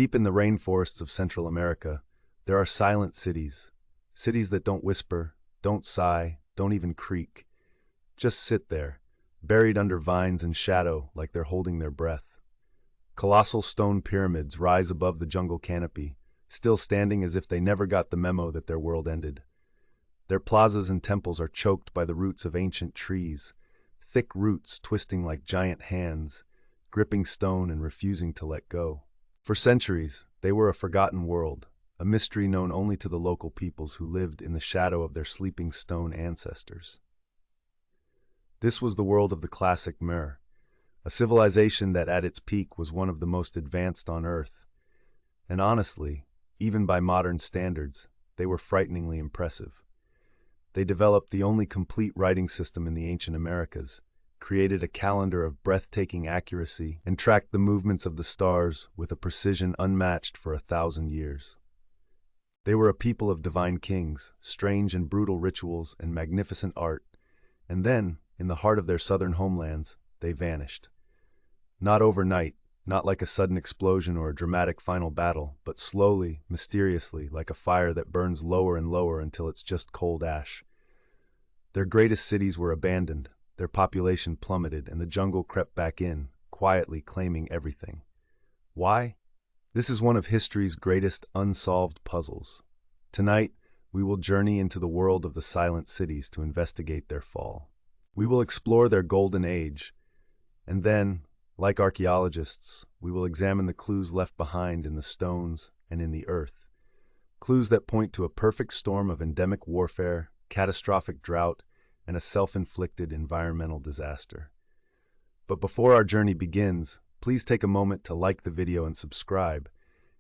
Deep in the rainforests of Central America, there are silent cities. Cities that don't whisper, don't sigh, don't even creak. Just sit there, buried under vines and shadow like they're holding their breath. Colossal stone pyramids rise above the jungle canopy, still standing as if they never got the memo that their world ended. Their plazas and temples are choked by the roots of ancient trees, thick roots twisting like giant hands, gripping stone and refusing to let go. For centuries, they were a forgotten world, a mystery known only to the local peoples who lived in the shadow of their sleeping stone ancestors. This was the world of the classic Mer, a civilization that at its peak was one of the most advanced on Earth. And honestly, even by modern standards, they were frighteningly impressive. They developed the only complete writing system in the ancient Americas, created a calendar of breathtaking accuracy, and tracked the movements of the stars with a precision unmatched for 1,000 years. They were a people of divine kings, strange and brutal rituals, and magnificent art, and then, in the heart of their southern homelands, they vanished. Not overnight, not like a sudden explosion or a dramatic final battle, but slowly, mysteriously, like a fire that burns lower and lower until it's just cold ash. Their greatest cities were abandoned, their population plummeted, and the jungle crept back in, quietly claiming everything. Why? This is one of history's greatest unsolved puzzles. Tonight, we will journey into the world of the silent cities to investigate their fall. We will explore their golden age, and then, like archaeologists, we will examine the clues left behind in the stones and in the earth. Clues that point to a perfect storm of endemic warfare, catastrophic drought, and a self-inflicted environmental disaster. But before our journey begins, please take a moment to like the video and subscribe.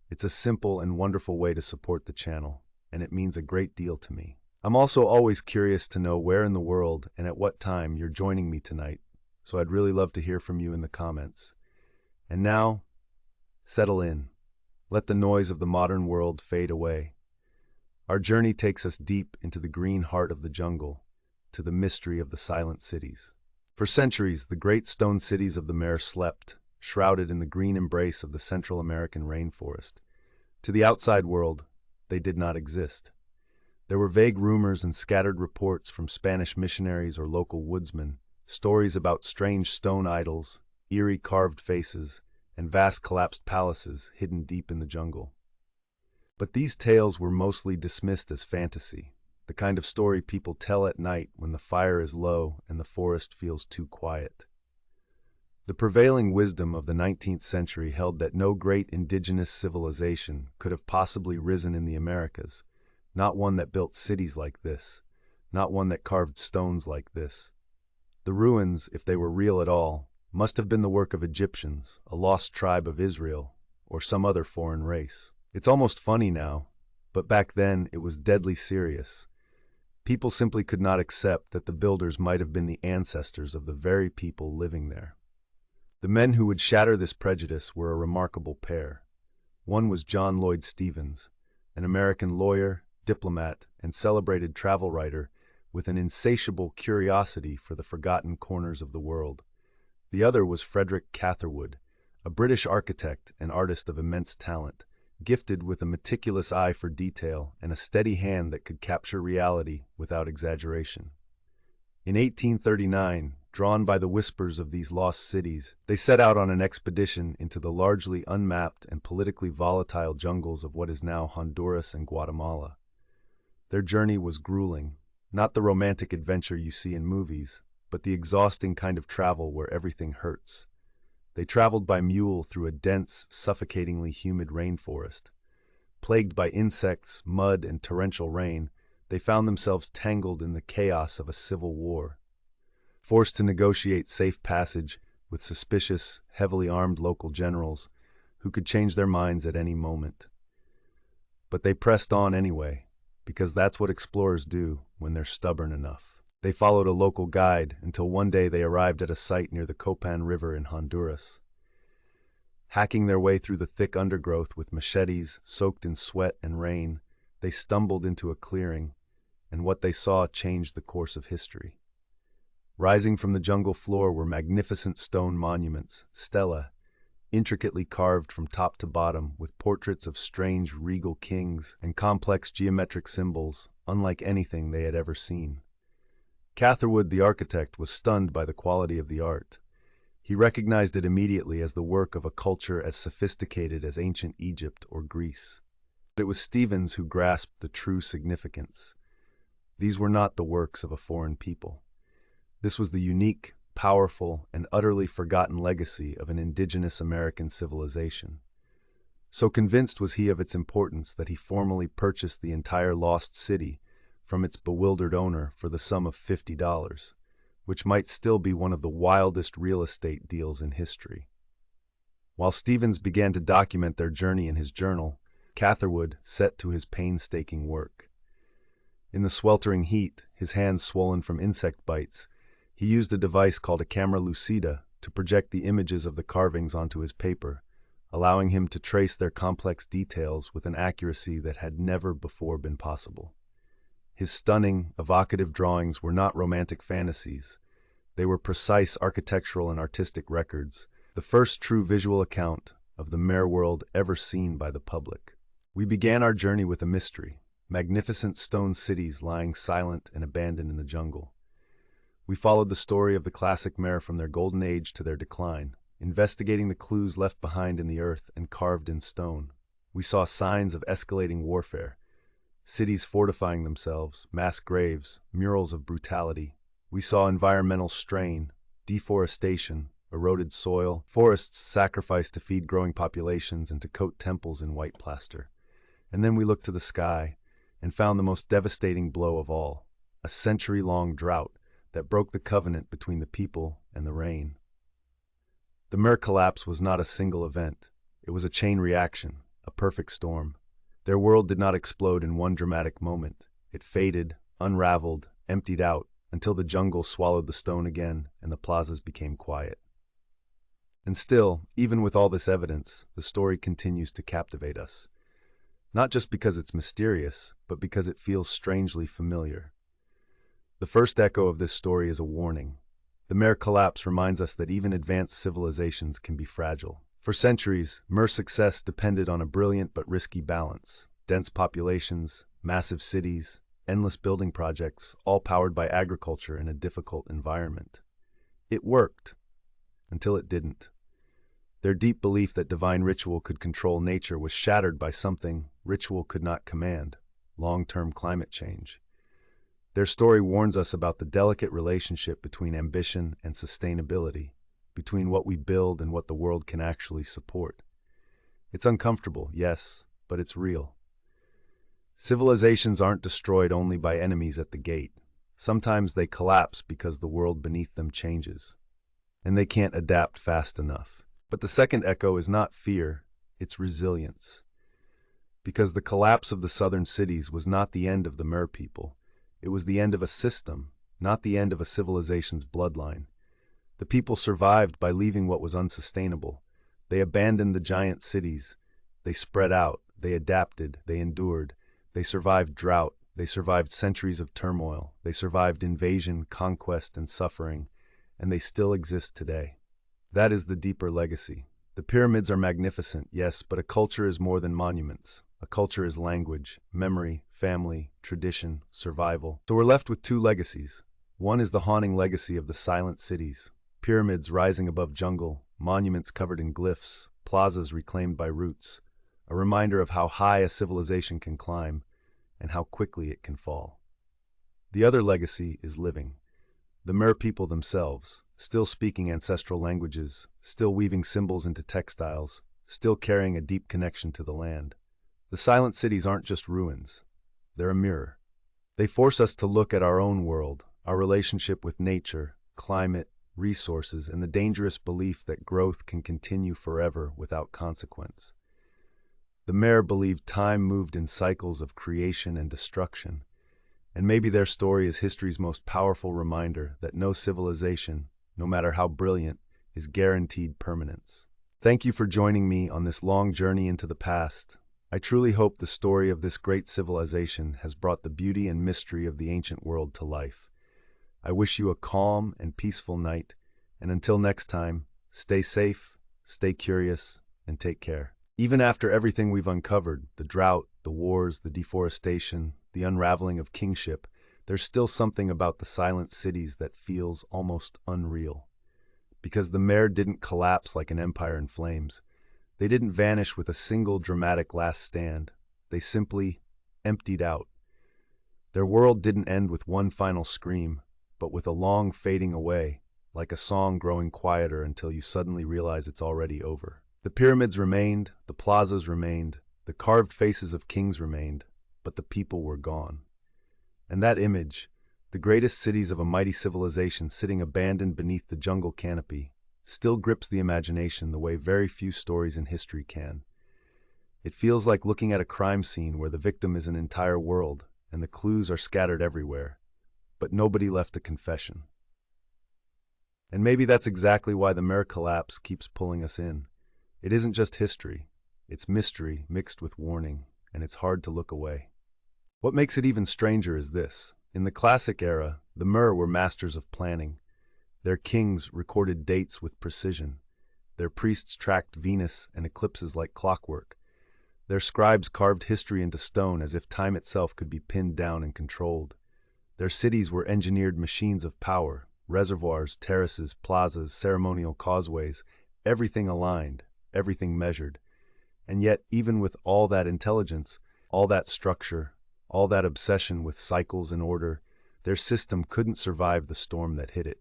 It's a simple and wonderful way to support the channel, and it means a great deal to me. I'm also always curious to know where in the world and at what time you're joining me tonight, so I'd really love to hear from you in the comments. And now, settle in. Let the noise of the modern world fade away. Our journey takes us deep into the green heart of the jungle, to the mystery of the silent cities. For centuries, the great stone cities of the Mer slept, shrouded in the green embrace of the Central American rainforest. To the outside world, they did not exist. There were vague rumors and scattered reports from Spanish missionaries or local woodsmen, stories about strange stone idols, eerie carved faces, and vast collapsed palaces hidden deep in the jungle. But these tales were mostly dismissed as fantasy, the kind of story people tell at night when the fire is low and the forest feels too quiet. The prevailing wisdom of the 19th century held that no great indigenous civilization could have possibly risen in the Americas, not one that built cities like this, not one that carved stones like this. The ruins, if they were real at all, must have been the work of Egyptians, a lost tribe of Israel, or some other foreign race. It's almost funny now, but back then it was deadly serious. People simply could not accept that the builders might have been the ancestors of the very people living there. The men who would shatter this prejudice were a remarkable pair. One was John Lloyd Stevens, an American lawyer, diplomat, and celebrated travel writer with an insatiable curiosity for the forgotten corners of the world. The other was Frederick Catherwood, a British architect and artist of immense talent, gifted with a meticulous eye for detail and a steady hand that could capture reality without exaggeration. In 1839, drawn by the whispers of these lost cities, they set out on an expedition into the largely unmapped and politically volatile jungles of what is now Honduras and Guatemala. Their journey was grueling, not the romantic adventure you see in movies, but the exhausting kind of travel where everything hurts. They traveled by mule through a dense, suffocatingly humid rainforest. Plagued by insects, mud, and torrential rain, they found themselves tangled in the chaos of a civil war. Forced to negotiate safe passage with suspicious, heavily armed local generals who could change their minds at any moment. But they pressed on anyway, because that's what explorers do when they're stubborn enough. They followed a local guide until one day they arrived at a site near the Copan River in Honduras. Hacking their way through the thick undergrowth with machetes soaked in sweat and rain, they stumbled into a clearing, and what they saw changed the course of history. Rising from the jungle floor were magnificent stone monuments, stelae, intricately carved from top to bottom with portraits of strange regal kings and complex geometric symbols, unlike anything they had ever seen. Catherwood, the architect, was stunned by the quality of the art. He recognized it immediately as the work of a culture as sophisticated as ancient Egypt or Greece. But it was Stevens who grasped the true significance. These were not the works of a foreign people. This was the unique, powerful, and utterly forgotten legacy of an indigenous American civilization. So convinced was he of its importance that he formally purchased the entire lost city from its bewildered owner for the sum of $50, which might still be one of the wildest real estate deals in history. While Stevens began to document their journey in his journal, Catherwood set to his painstaking work. In the sweltering heat, his hands swollen from insect bites, he used a device called a camera lucida to project the images of the carvings onto his paper, allowing him to trace their complex details with an accuracy that had never before been possible. His stunning, evocative drawings were not romantic fantasies. They were precise architectural and artistic records, the first true visual account of the Mer world ever seen by the public. We began our journey with a mystery, magnificent stone cities lying silent and abandoned in the jungle. We followed the story of the classic Mer from their golden age to their decline, investigating the clues left behind in the earth and carved in stone. We saw signs of escalating warfare, cities fortifying themselves, mass graves, murals of brutality. We saw environmental strain, deforestation, eroded soil, forests sacrificed to feed growing populations and to coat temples in white plaster. And then we looked to the sky and found the most devastating blow of all, a century-long drought that broke the covenant between the people and the rain. The Mer collapse was not a single event. It was a chain reaction, a perfect storm. Their world did not explode in one dramatic moment. It faded, unraveled, emptied out, until the jungle swallowed the stone again and the plazas became quiet. And still, even with all this evidence, the story continues to captivate us. Not just because it's mysterious, but because it feels strangely familiar. The first echo of this story is a warning. The Mer collapse reminds us that even advanced civilizations can be fragile. For centuries, Mer success depended on a brilliant but risky balance. Dense populations, massive cities, endless building projects, all powered by agriculture in a difficult environment. It worked, until it didn't. Their deep belief that divine ritual could control nature was shattered by something ritual could not command: long-term climate change. Their story warns us about the delicate relationship between ambition and sustainability, between what we build and what the world can actually support. It's uncomfortable, yes, but it's real. Civilizations aren't destroyed only by enemies at the gate. Sometimes they collapse because the world beneath them changes, and they can't adapt fast enough. But the second echo is not fear, it's resilience. Because the collapse of the southern cities was not the end of the Mer people. It was the end of a system, not the end of a civilization's bloodline. The people survived by leaving what was unsustainable. They abandoned the giant cities. They spread out. They adapted. They endured. They survived drought. They survived centuries of turmoil. They survived invasion, conquest, and suffering. And they still exist today. That is the deeper legacy. The pyramids are magnificent, yes, but a culture is more than monuments. A culture is language, memory, family, tradition, survival. So we're left with two legacies. One is the haunting legacy of the silent cities. Pyramids rising above jungle, monuments covered in glyphs, plazas reclaimed by roots. A reminder of how high a civilization can climb and how quickly it can fall. The other legacy is living. The Mer people themselves, still speaking ancestral languages, still weaving symbols into textiles, still carrying a deep connection to the land. The silent cities aren't just ruins. They're a mirror. They force us to look at our own world, our relationship with nature, climate, resources, and the dangerous belief that growth can continue forever without consequence. The Mer believed time moved in cycles of creation and destruction, and maybe their story is history's most powerful reminder that no civilization, no matter how brilliant, is guaranteed permanence. Thank you for joining me on this long journey into the past. I truly hope the story of this great civilization has brought the beauty and mystery of the ancient world to life. I wish you a calm and peaceful night, and until next time, stay safe, stay curious, and take care. Even after everything we've uncovered, the drought, the wars, the deforestation, the unraveling of kingship, there's still something about the silent cities that feels almost unreal. Because the mare didn't collapse like an empire in flames. They didn't vanish with a single dramatic last stand. They simply emptied out. Their world didn't end with one final scream, but with a long fading away, like a song growing quieter until you suddenly realize it's already over. The pyramids remained, the plazas remained, the carved faces of kings remained, but the people were gone. And that image, the greatest cities of a mighty civilization sitting abandoned beneath the jungle canopy, still grips the imagination the way very few stories in history can. It feels like looking at a crime scene where the victim is an entire world and the clues are scattered everywhere, but nobody left a confession. And maybe that's exactly why the Mer collapse keeps pulling us in. It isn't just history, it's mystery mixed with warning, and it's hard to look away. What makes it even stranger is this. In the classic era, the Mer were masters of planning. Their kings recorded dates with precision. Their priests tracked Venus and eclipses like clockwork. Their scribes carved history into stone as if time itself could be pinned down and controlled. Their cities were engineered machines of power, reservoirs, terraces, plazas, ceremonial causeways, everything aligned, everything measured. And yet, even with all that intelligence, all that structure, all that obsession with cycles and order, their system couldn't survive the storm that hit it.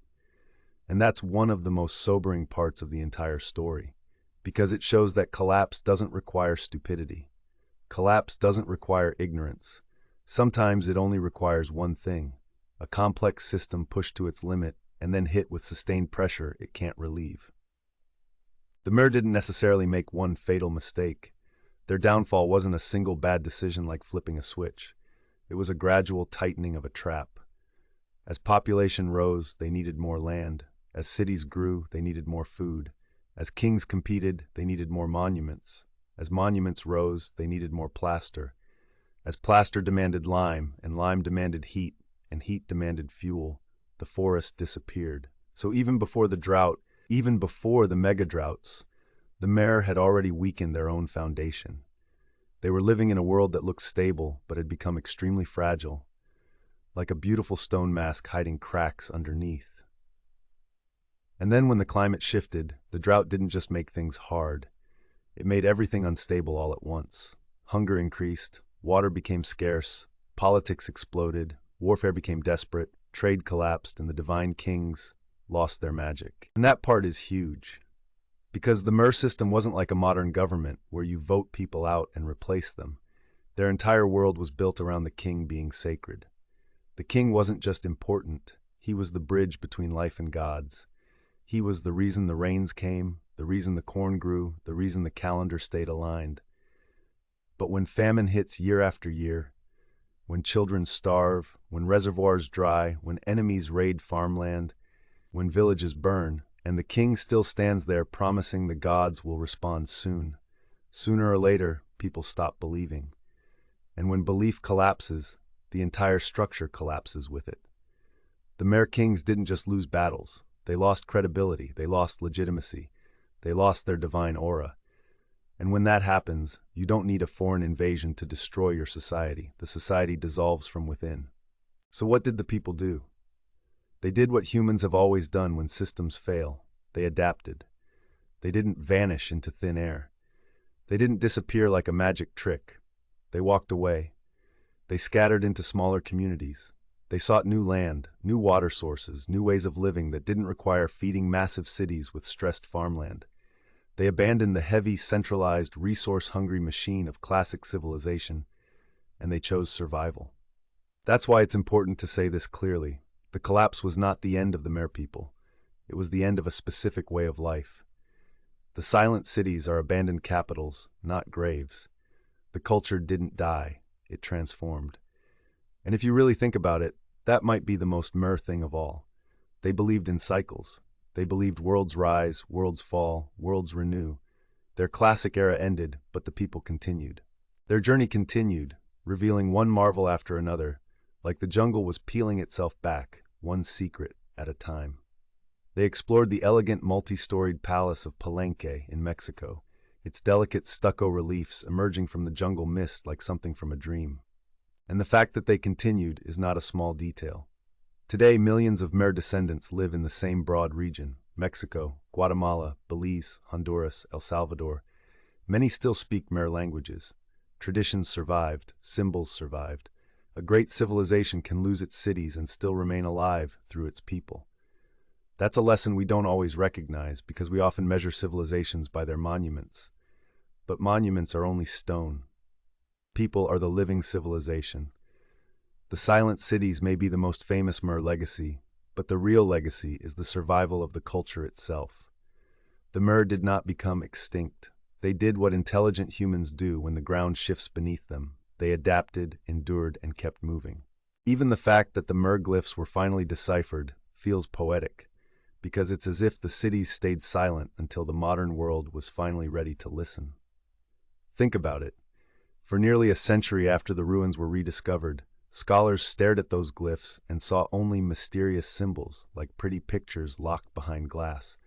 And that's one of the most sobering parts of the entire story, because it shows that collapse doesn't require stupidity. Collapse doesn't require ignorance. Sometimes it only requires one thing: a complex system pushed to its limit and then hit with sustained pressure it can't relieve. The Mer didn't necessarily make one fatal mistake. Their downfall wasn't a single bad decision like flipping a switch. It was a gradual tightening of a trap. As population rose, they needed more land. As cities grew, they needed more food. As kings competed, they needed more monuments. As monuments rose, they needed more plaster. As plaster demanded lime, and lime demanded heat, and heat demanded fuel, the forest disappeared. So even before the drought, even before the mega-droughts, the Mer had already weakened their own foundation. They were living in a world that looked stable, but had become extremely fragile, like a beautiful stone mask hiding cracks underneath. And then when the climate shifted, the drought didn't just make things hard. It made everything unstable all at once. Hunger increased, water became scarce, politics exploded, warfare became desperate, trade collapsed, and the divine kings lost their magic. And that part is huge, because the Mer system wasn't like a modern government where you vote people out and replace them. Their entire world was built around the king being sacred. The king wasn't just important, he was the bridge between life and gods. He was the reason the rains came, the reason the corn grew, the reason the calendar stayed aligned. But when famine hits year after year, when children starve, when reservoirs dry, when enemies raid farmland, when villages burn, and the king still stands there promising the gods will respond soon. Sooner or later, people stop believing. And when belief collapses, the entire structure collapses with it. The Mer kings didn't just lose battles. They lost credibility, they lost legitimacy, they lost their divine aura. And when that happens, you don't need a foreign invasion to destroy your society. The society dissolves from within. So what did the people do? They did what humans have always done when systems fail. They adapted. They didn't vanish into thin air. They didn't disappear like a magic trick. They walked away. They scattered into smaller communities. They sought new land, new water sources, new ways of living that didn't require feeding massive cities with stressed farmland. They abandoned the heavy, centralized, resource-hungry machine of classic civilization, and they chose survival. That's why it's important to say this clearly. The collapse was not the end of the Mer people. It was the end of a specific way of life. The silent cities are abandoned capitals, not graves. The culture didn't die, it transformed. And if you really think about it, that might be the most Mer thing of all. They believed in cycles. They believed worlds rise, worlds fall, worlds renew. Their classic era ended, but the people continued. Their journey continued, revealing one marvel after another, like the jungle was peeling itself back, one secret at a time. They explored the elegant multi-storied palace of Palenque in Mexico, its delicate stucco reliefs emerging from the jungle mist like something from a dream. And the fact that they continued is not a small detail. Today, millions of Mer descendants live in the same broad region: Mexico, Guatemala, Belize, Honduras, El Salvador. Many still speak Mer languages. Traditions survived, symbols survived. A great civilization can lose its cities and still remain alive through its people. That's a lesson we don't always recognize because we often measure civilizations by their monuments. But monuments are only stone. People are the living civilization. The silent cities may be the most famous Mer legacy, but the real legacy is the survival of the culture itself. The Mer did not become extinct. They did what intelligent humans do when the ground shifts beneath them. They adapted, endured, and kept moving. Even the fact that the Mer glyphs were finally deciphered feels poetic, because it's as if the cities stayed silent until the modern world was finally ready to listen. Think about it. For nearly a century after the ruins were rediscovered, scholars stared at those glyphs and saw only mysterious symbols, like pretty pictures locked behind glass.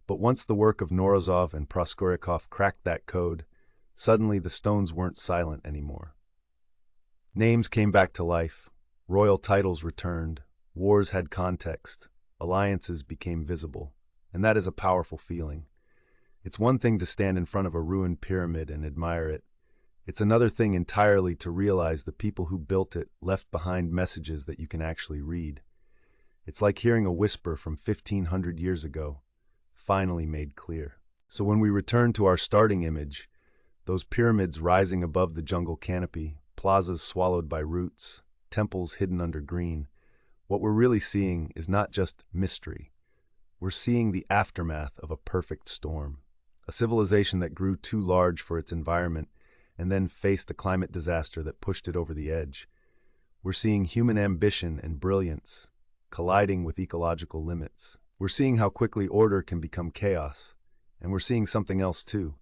But once the work of Morozov and Proskoryakov cracked that code, suddenly the stones weren't silent anymore. Names came back to life, royal titles returned, wars had context, alliances became visible, and that is a powerful feeling. It's one thing to stand in front of a ruined pyramid and admire it. It's another thing entirely to realize the people who built it left behind messages that you can actually read. It's like hearing a whisper from 1500 years ago, finally made clear. So when we return to our starting image, those pyramids rising above the jungle canopy, plazas swallowed by roots, temples hidden under green, what we're really seeing is not just mystery. We're seeing the aftermath of a perfect storm, a civilization that grew too large for its environment and then faced a climate disaster that pushed it over the edge. We're seeing human ambition and brilliance colliding with ecological limits. We're seeing how quickly order can become chaos, and we're seeing something else too,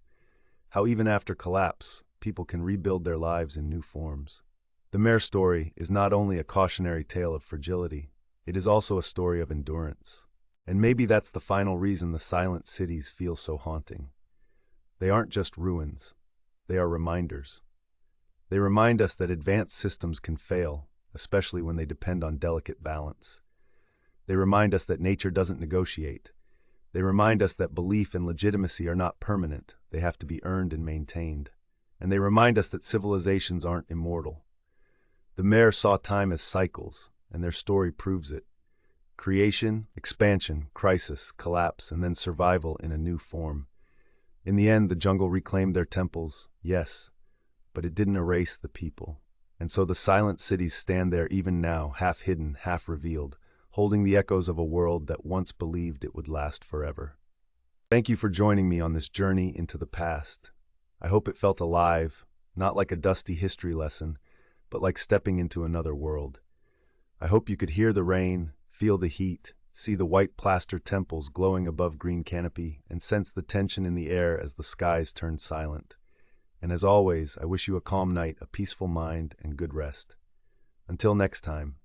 how even after collapse, people can rebuild their lives in new forms. The Mer story is not only a cautionary tale of fragility, it is also a story of endurance. And maybe that's the final reason the silent cities feel so haunting. They aren't just ruins. They are reminders. They remind us that advanced systems can fail, especially when they depend on delicate balance. They remind us that nature doesn't negotiate. They remind us that belief and legitimacy are not permanent. They have to be earned and maintained. And they remind us that civilizations aren't immortal. The Mer saw time as cycles, and their story proves it. Creation, expansion, crisis, collapse, and then survival in a new form. In the end, the jungle reclaimed their temples, yes, but it didn't erase the people. And so the silent cities stand there even now, half hidden, half revealed, holding the echoes of a world that once believed it would last forever. Thank you for joining me on this journey into the past. I hope it felt alive, not like a dusty history lesson, but like stepping into another world. I hope you could hear the rain, feel the heat, see the white plaster temples glowing above green canopy, and sense the tension in the air as the skies turned silent. And as always, I wish you a calm night, a peaceful mind, and good rest. Until next time,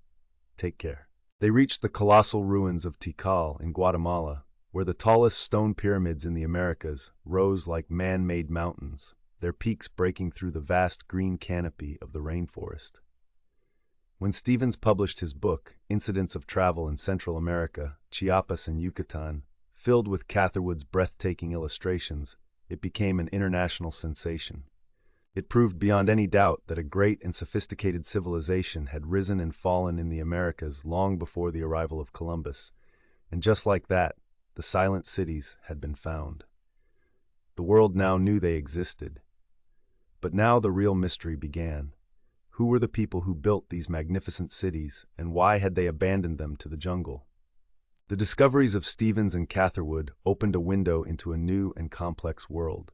take care. They reached the colossal ruins of Tikal in Guatemala, where the tallest stone pyramids in the Americas rose like man-made mountains, their peaks breaking through the vast green canopy of the rainforest. When Stevens published his book, Incidents of Travel in Central America, Chiapas and Yucatan, filled with Catherwood's breathtaking illustrations, it became an international sensation. It proved beyond any doubt that a great and sophisticated civilization had risen and fallen in the Americas long before the arrival of Columbus, and just like that, the silent cities had been found. The world now knew they existed. But now the real mystery began. Who were the people who built these magnificent cities, and why had they abandoned them to the jungle? The discoveries of Stevens and Catherwood opened a window into a new and complex world.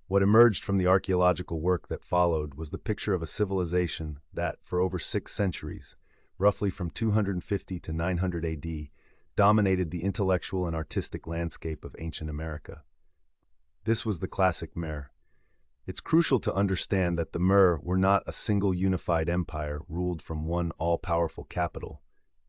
What emerged from the archaeological work that followed was the picture of a civilization that, for over 6 centuries, roughly from 250 to 900 AD, dominated the intellectual and artistic landscape of ancient America. This was the classic Mer. It's crucial to understand that the Mer were not a single unified empire ruled from one all-powerful capital.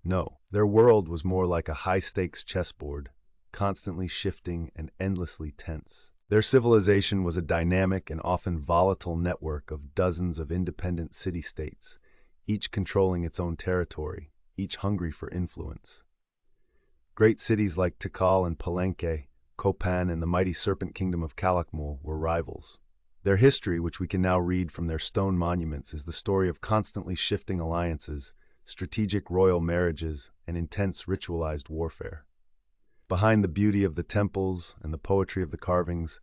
No, their world was more like a high-stakes chessboard, constantly shifting and endlessly tense. Their civilization was a dynamic and often volatile network of dozens of independent city-states, each controlling its own territory, each hungry for influence. Great cities like Tikal and Palenque, Copan, and the mighty serpent kingdom of Calakmul were rivals. Their history, which we can now read from their stone monuments, is the story of constantly shifting alliances, strategic royal marriages, and intense ritualized warfare. Behind the beauty of the temples and the poetry of the carvings,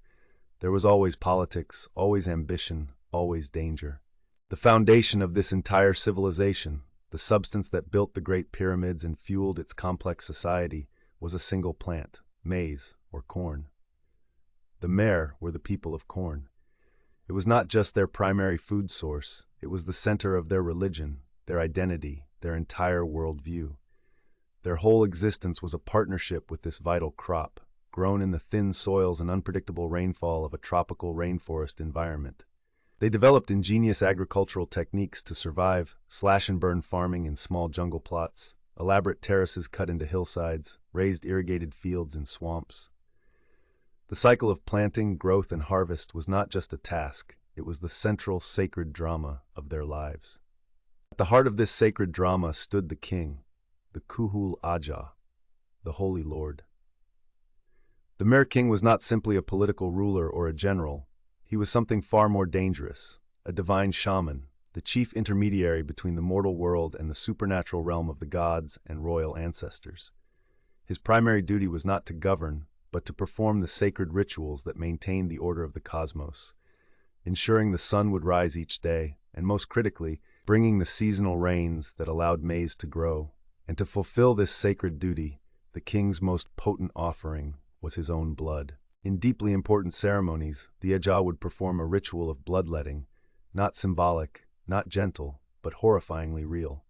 there was always politics, always ambition, always danger. The foundation of this entire civilization, the substance that built the Great Pyramids and fueled its complex society, was a single plant, maize, or corn. The Mer were the people of corn. It was not just their primary food source, it was the center of their religion, their identity, their entire worldview. Their whole existence was a partnership with this vital crop, grown in the thin soils and unpredictable rainfall of a tropical rainforest environment. They developed ingenious agricultural techniques to survive, slash-and-burn farming in small jungle plots, elaborate terraces cut into hillsides, raised irrigated fields and swamps. The cycle of planting, growth, and harvest was not just a task, it was the central sacred drama of their lives. At the heart of this sacred drama stood the king, the Kuhul Aja, the Holy Lord. The Mer King was not simply a political ruler or a general, he was something far more dangerous, a divine shaman, the chief intermediary between the mortal world and the supernatural realm of the gods and royal ancestors. His primary duty was not to govern, but to perform the sacred rituals that maintained the order of the cosmos, ensuring the sun would rise each day, and most critically, bringing the seasonal rains that allowed maize to grow. And to fulfill this sacred duty, the king's most potent offering was his own blood. In deeply important ceremonies, the Aja would perform a ritual of bloodletting, not symbolic, not gentle, but horrifyingly real.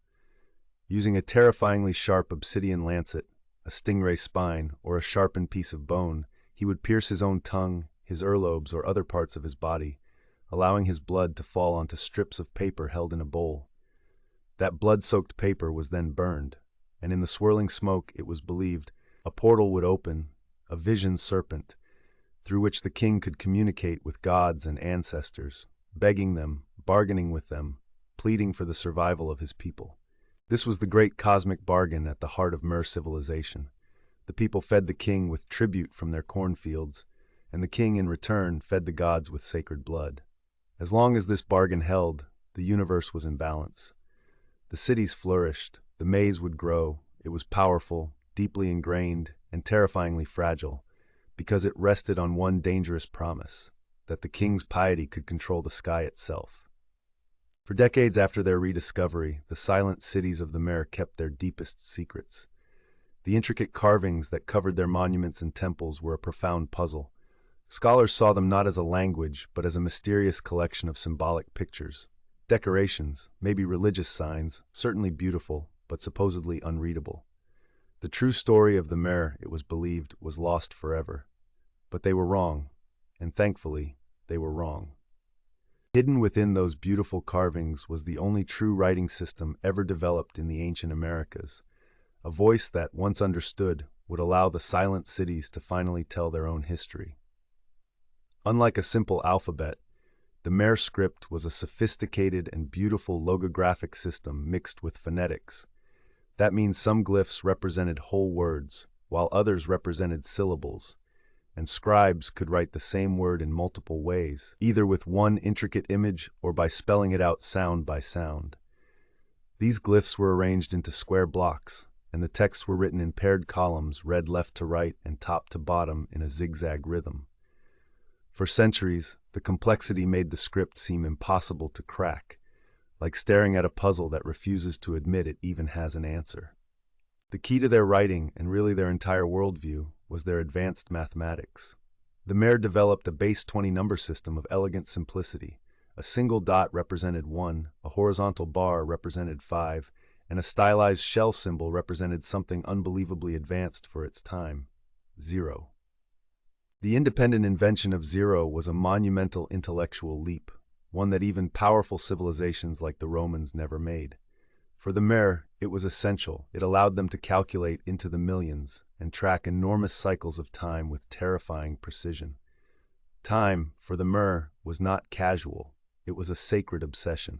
Using a terrifyingly sharp obsidian lancet, a stingray spine, or a sharpened piece of bone, he would pierce his own tongue, his earlobes, or other parts of his body, allowing his blood to fall onto strips of paper held in a bowl. That blood-soaked paper was then burned, and in the swirling smoke, it was believed, a portal would open, a vision serpent, through which the king could communicate with gods and ancestors, begging them, bargaining with them, pleading for the survival of his people. This was the great cosmic bargain at the heart of Mer civilization. The people fed the king with tribute from their cornfields, and the king in return fed the gods with sacred blood. As long as this bargain held, the universe was in balance. The cities flourished, the maize would grow, it was powerful, deeply ingrained, and terrifyingly fragile, because it rested on one dangerous promise, that the king's piety could control the sky itself. For decades after their rediscovery, the silent cities of the Mer kept their deepest secrets. The intricate carvings that covered their monuments and temples were a profound puzzle. Scholars saw them not as a language, but as a mysterious collection of symbolic pictures. Decorations, maybe religious signs, certainly beautiful, but supposedly unreadable. The true story of the Mer, it was believed, was lost forever. But they were wrong, and thankfully, they were wrong. Hidden within those beautiful carvings was the only true writing system ever developed in the ancient Americas, a voice that, once understood, would allow the silent cities to finally tell their own history. Unlike a simple alphabet, the Mer script was a sophisticated and beautiful logographic system mixed with phonetics. That means some glyphs represented whole words, while others represented syllables, and scribes could write the same word in multiple ways, either with one intricate image or by spelling it out sound by sound. These glyphs were arranged into square blocks, and the texts were written in paired columns, read left to right and top to bottom in a zigzag rhythm. For centuries, the complexity made the script seem impossible to crack, like staring at a puzzle that refuses to admit it even has an answer. The key to their writing, and really their entire worldview, was their advanced mathematics. The Mer developed a base 20 number system of elegant simplicity. A single dot represented 1, a horizontal bar represented 5, and a stylized shell symbol represented something unbelievably advanced for its time, 0. The independent invention of 0 was a monumental intellectual leap, one that even powerful civilizations like the Romans never made. For the Mer, it was essential. It allowed them to calculate into the millions and track enormous cycles of time with terrifying precision. Time, for the Mer, was not casual. It was a sacred obsession.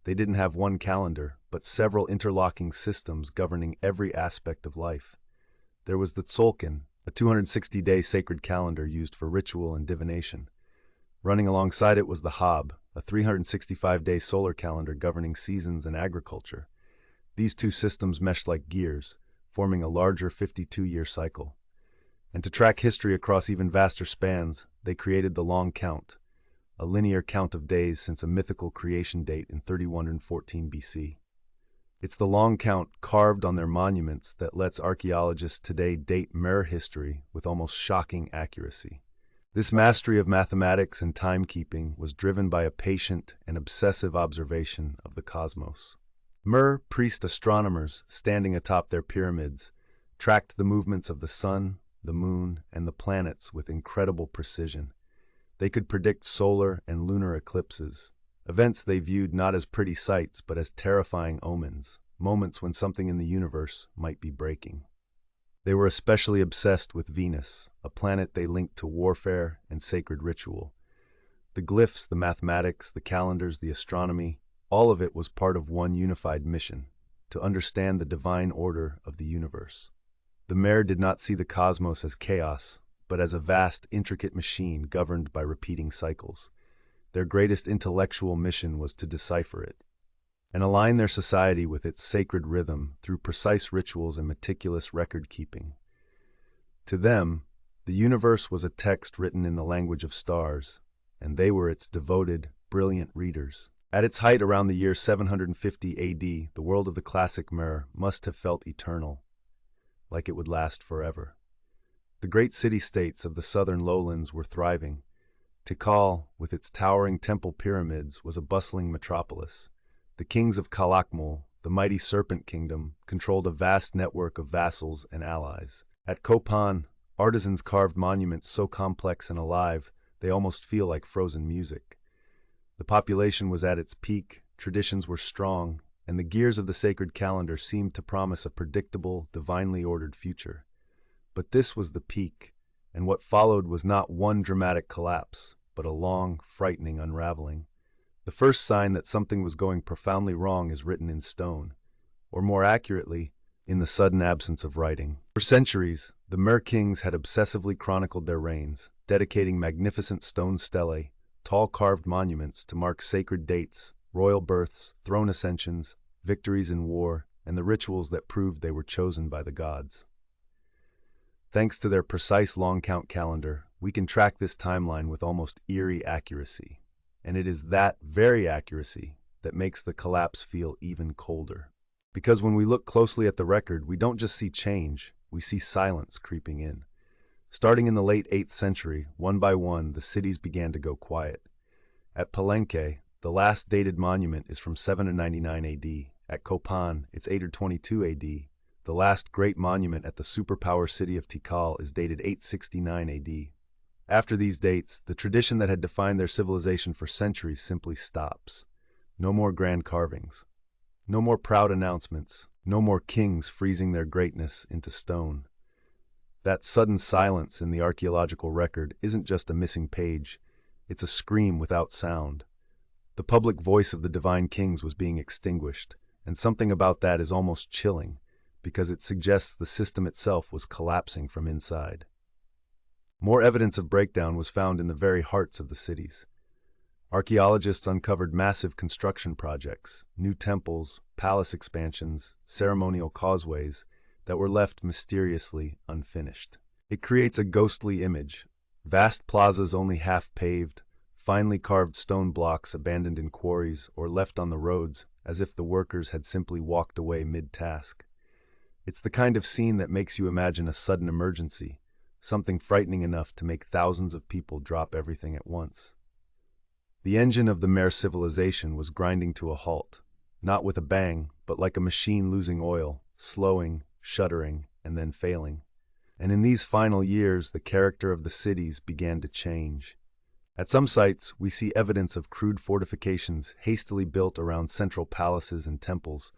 They didn't have one calendar, but several interlocking systems governing every aspect of life. There was the Tzolk'in, a 260-day sacred calendar used for ritual and divination. Running alongside it was the Hab, a 365-day solar calendar governing seasons and agriculture. These two systems meshed like gears, forming a larger 52-year cycle. And to track history across even vaster spans, they created the long count, a linear count of days since a mythical creation date in 3114 BC. It's the long count carved on their monuments that lets archaeologists today date Mer history with almost shocking accuracy. This mastery of mathematics and timekeeping was driven by a patient and obsessive observation of the cosmos. Mer priest astronomers, standing atop their pyramids, tracked the movements of the sun, the moon, and the planets with incredible precision. They could predict solar and lunar eclipses, events they viewed not as pretty sights but as terrifying omens, moments when something in the universe might be breaking. They were especially obsessed with Venus, a planet they linked to warfare and sacred ritual. The glyphs, the mathematics, the calendars, the astronomy, all of it was part of one unified mission, to understand the divine order of the universe. The Mer did not see the cosmos as chaos, but as a vast, intricate machine governed by repeating cycles. Their greatest intellectual mission was to decipher it, and align their society with its sacred rhythm through precise rituals and meticulous record-keeping. To them, the universe was a text written in the language of stars, and they were its devoted, brilliant readers. At its height around the year 750 AD, the world of the classic Mer must have felt eternal, like it would last forever. The great city-states of the southern lowlands were thriving. Tikal, with its towering temple pyramids, was a bustling metropolis. The kings of Kalakmul, the mighty serpent kingdom, controlled a vast network of vassals and allies. At Kopan, artisans carved monuments so complex and alive, they almost feel like frozen music. The population was at its peak, traditions were strong, and the gears of the sacred calendar seemed to promise a predictable, divinely ordered future. But this was the peak, and what followed was not one dramatic collapse, but a long, frightening unraveling. The first sign that something was going profoundly wrong is written in stone, or more accurately, in the sudden absence of writing. For centuries, the Mer kings had obsessively chronicled their reigns, dedicating magnificent stone stelae, tall carved monuments to mark sacred dates, royal births, throne ascensions, victories in war, and the rituals that proved they were chosen by the gods. Thanks to their precise long count calendar, we can track this timeline with almost eerie accuracy. And it is that very accuracy that makes the collapse feel even colder. Because when we look closely at the record, we don't just see change, we see silence creeping in. Starting in the late 8th century, one by one, the cities began to go quiet. At Palenque, the last dated monument is from 799 AD. At Copan, it's 822 AD. The last great monument at the superpower city of Tikal is dated 869 AD. After these dates, the tradition that had defined their civilization for centuries simply stops. No more grand carvings. No more proud announcements. No more kings freezing their greatness into stone. That sudden silence in the archaeological record isn't just a missing page, it's a scream without sound. The public voice of the divine kings was being extinguished, and something about that is almost chilling, because it suggests the system itself was collapsing from inside. More evidence of breakdown was found in the very hearts of the cities. Archaeologists uncovered massive construction projects, new temples, palace expansions, ceremonial causeways that were left mysteriously unfinished. It creates a ghostly image. Vast plazas only half paved, finely carved stone blocks abandoned in quarries or left on the roads as if the workers had simply walked away mid-task. It's the kind of scene that makes you imagine a sudden emergency, something frightening enough to make thousands of people drop everything at once. The engine of the Mer civilization was grinding to a halt, not with a bang, but like a machine losing oil, slowing, shuddering, and then failing. And in these final years, the character of the cities began to change. At some sites, we see evidence of crude fortifications hastily built around central palaces and temples,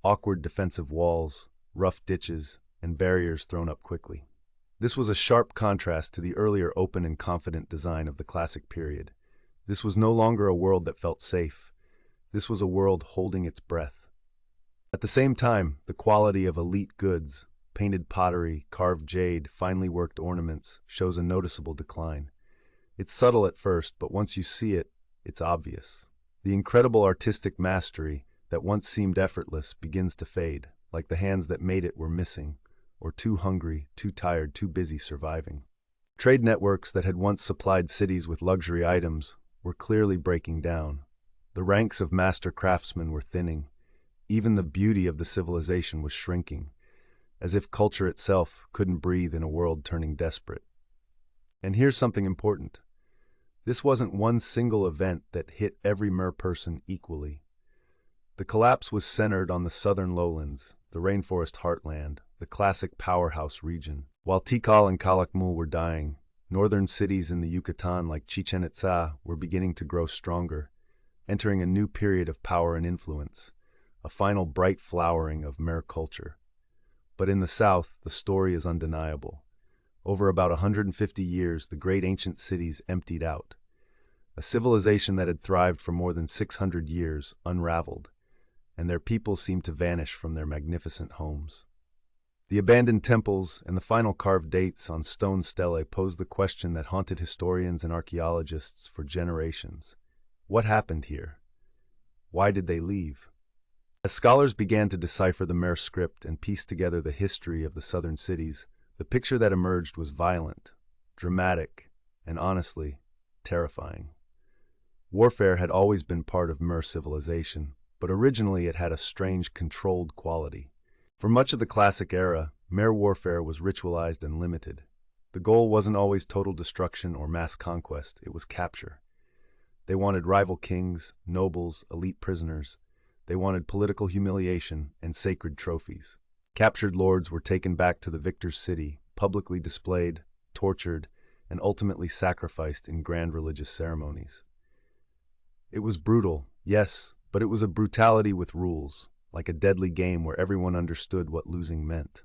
awkward defensive walls, rough ditches, and barriers thrown up quickly. This was a sharp contrast to the earlier open and confident design of the classic period. This was no longer a world that felt safe. This was a world holding its breath. At the same time, the quality of elite goods, painted pottery, carved jade, finely worked ornaments, shows a noticeable decline. It's subtle at first, but once you see it, it's obvious. The incredible artistic mastery that once seemed effortless begins to fade, like the hands that made it were missing, or too hungry, too tired, too busy surviving. Trade networks that had once supplied cities with luxury items were clearly breaking down. The ranks of master craftsmen were thinning. Even the beauty of the civilization was shrinking, as if culture itself couldn't breathe in a world turning desperate. And here's something important. This wasn't one single event that hit every Mer person equally. The collapse was centered on the southern lowlands, the rainforest heartland, the classic powerhouse region. While Tikal and Calakmul were dying, northern cities in the Yucatan like Chichen Itza were beginning to grow stronger, entering a new period of power and influence, a final bright flowering of Mer culture. But in the south, the story is undeniable. Over about 150 years, the great ancient cities emptied out. A civilization that had thrived for more than 600 years unraveled, and their people seemed to vanish from their magnificent homes. The abandoned temples and the final carved dates on stone stelae pose the question that haunted historians and archaeologists for generations. What happened here? Why did they leave? As scholars began to decipher the Mer script and piece together the history of the southern cities, the picture that emerged was violent, dramatic, and honestly, terrifying. Warfare had always been part of Mer civilization, but originally it had a strange, controlled quality. For much of the classic era, Mer warfare was ritualized and limited. The goal wasn't always total destruction or mass conquest, it was capture. They wanted rival kings, nobles, elite prisoners. They wanted political humiliation and sacred trophies. Captured lords were taken back to the victor's city, publicly displayed, tortured, and ultimately sacrificed in grand religious ceremonies. It was brutal, yes, but it was a brutality with rules, like a deadly game where everyone understood what losing meant.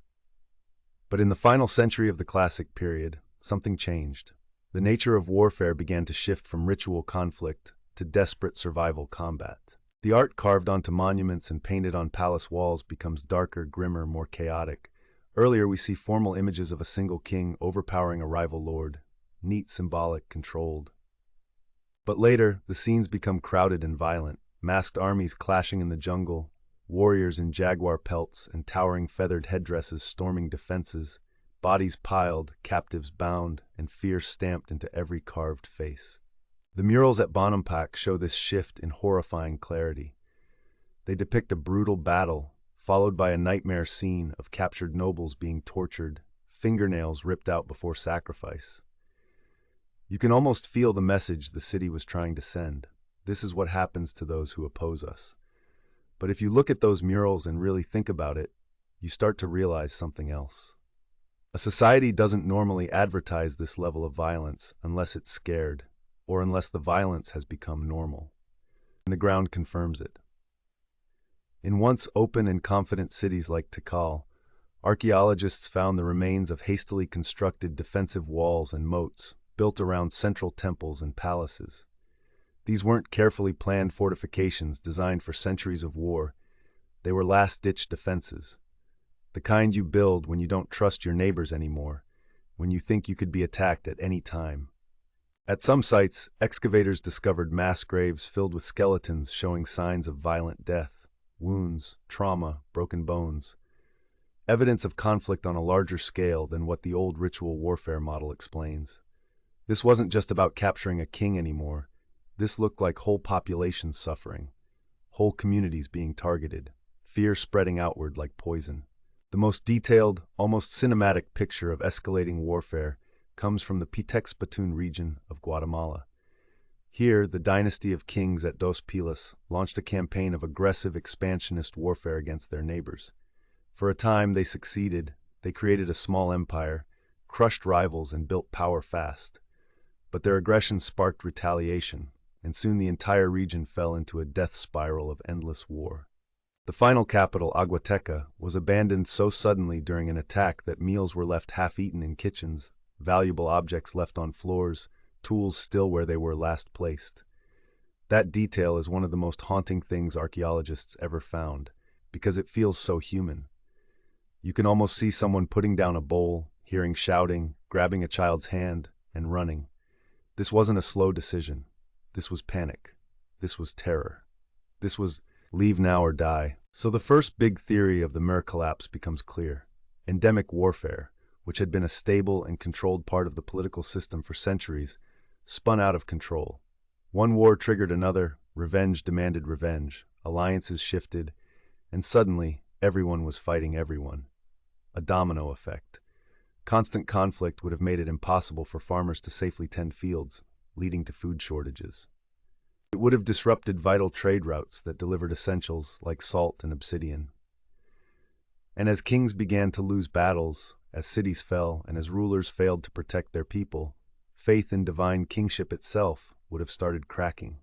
But in the final century of the classic period, something changed. The nature of warfare began to shift from ritual conflict to desperate survival combat. The art carved onto monuments and painted on palace walls becomes darker, grimmer, more chaotic. Earlier we see formal images of a single king overpowering a rival lord, neat, symbolic, controlled. But later, the scenes become crowded and violent, masked armies clashing in the jungle, warriors in jaguar pelts and towering feathered headdresses storming defenses, bodies piled, captives bound, and fear stamped into every carved face. The murals at Bonampak show this shift in horrifying clarity. They depict a brutal battle, followed by a nightmare scene of captured nobles being tortured, fingernails ripped out before sacrifice. You can almost feel the message the city was trying to send. This is what happens to those who oppose us. But if you look at those murals and really think about it, you start to realize something else. A society doesn't normally advertise this level of violence unless it's scared, or unless the violence has become normal. And the ground confirms it. In once open and confident cities like Tikal, archaeologists found the remains of hastily constructed defensive walls and moats built around central temples and palaces. These weren't carefully planned fortifications designed for centuries of war. They were last-ditch defenses. The kind you build when you don't trust your neighbors anymore, when you think you could be attacked at any time. At some sites, excavators discovered mass graves filled with skeletons showing signs of violent death, wounds, trauma, broken bones. Evidence of conflict on a larger scale than what the old ritual warfare model explains. This wasn't just about capturing a king anymore. This looked like whole populations suffering, whole communities being targeted, fear spreading outward like poison. The most detailed, almost cinematic picture of escalating warfare comes from the Pitex-Batun region of Guatemala. Here, the dynasty of kings at Dos Pilas launched a campaign of aggressive expansionist warfare against their neighbors. For a time, they succeeded. They created a small empire, crushed rivals, and built power fast. But their aggression sparked retaliation, and soon the entire region fell into a death spiral of endless war. The final capital, Aguateca, was abandoned so suddenly during an attack that meals were left half-eaten in kitchens, valuable objects left on floors, tools still where they were last placed. That detail is one of the most haunting things archaeologists ever found, because it feels so human. You can almost see someone putting down a bowl, hearing shouting, grabbing a child's hand, and running. This wasn't a slow decision. This was panic. This was terror. This was leave now or die. So the first big theory of the Mir collapse becomes clear. Endemic warfare, which had been a stable and controlled part of the political system for centuries, spun out of control. One war triggered another, revenge demanded revenge, alliances shifted, and suddenly everyone was fighting everyone. A domino effect. Constant conflict would have made it impossible for farmers to safely tend fields, leading to food shortages. It would have disrupted vital trade routes that delivered essentials like salt and obsidian. And as kings began to lose battles, as cities fell, and as rulers failed to protect their people, faith in divine kingship itself would have started cracking.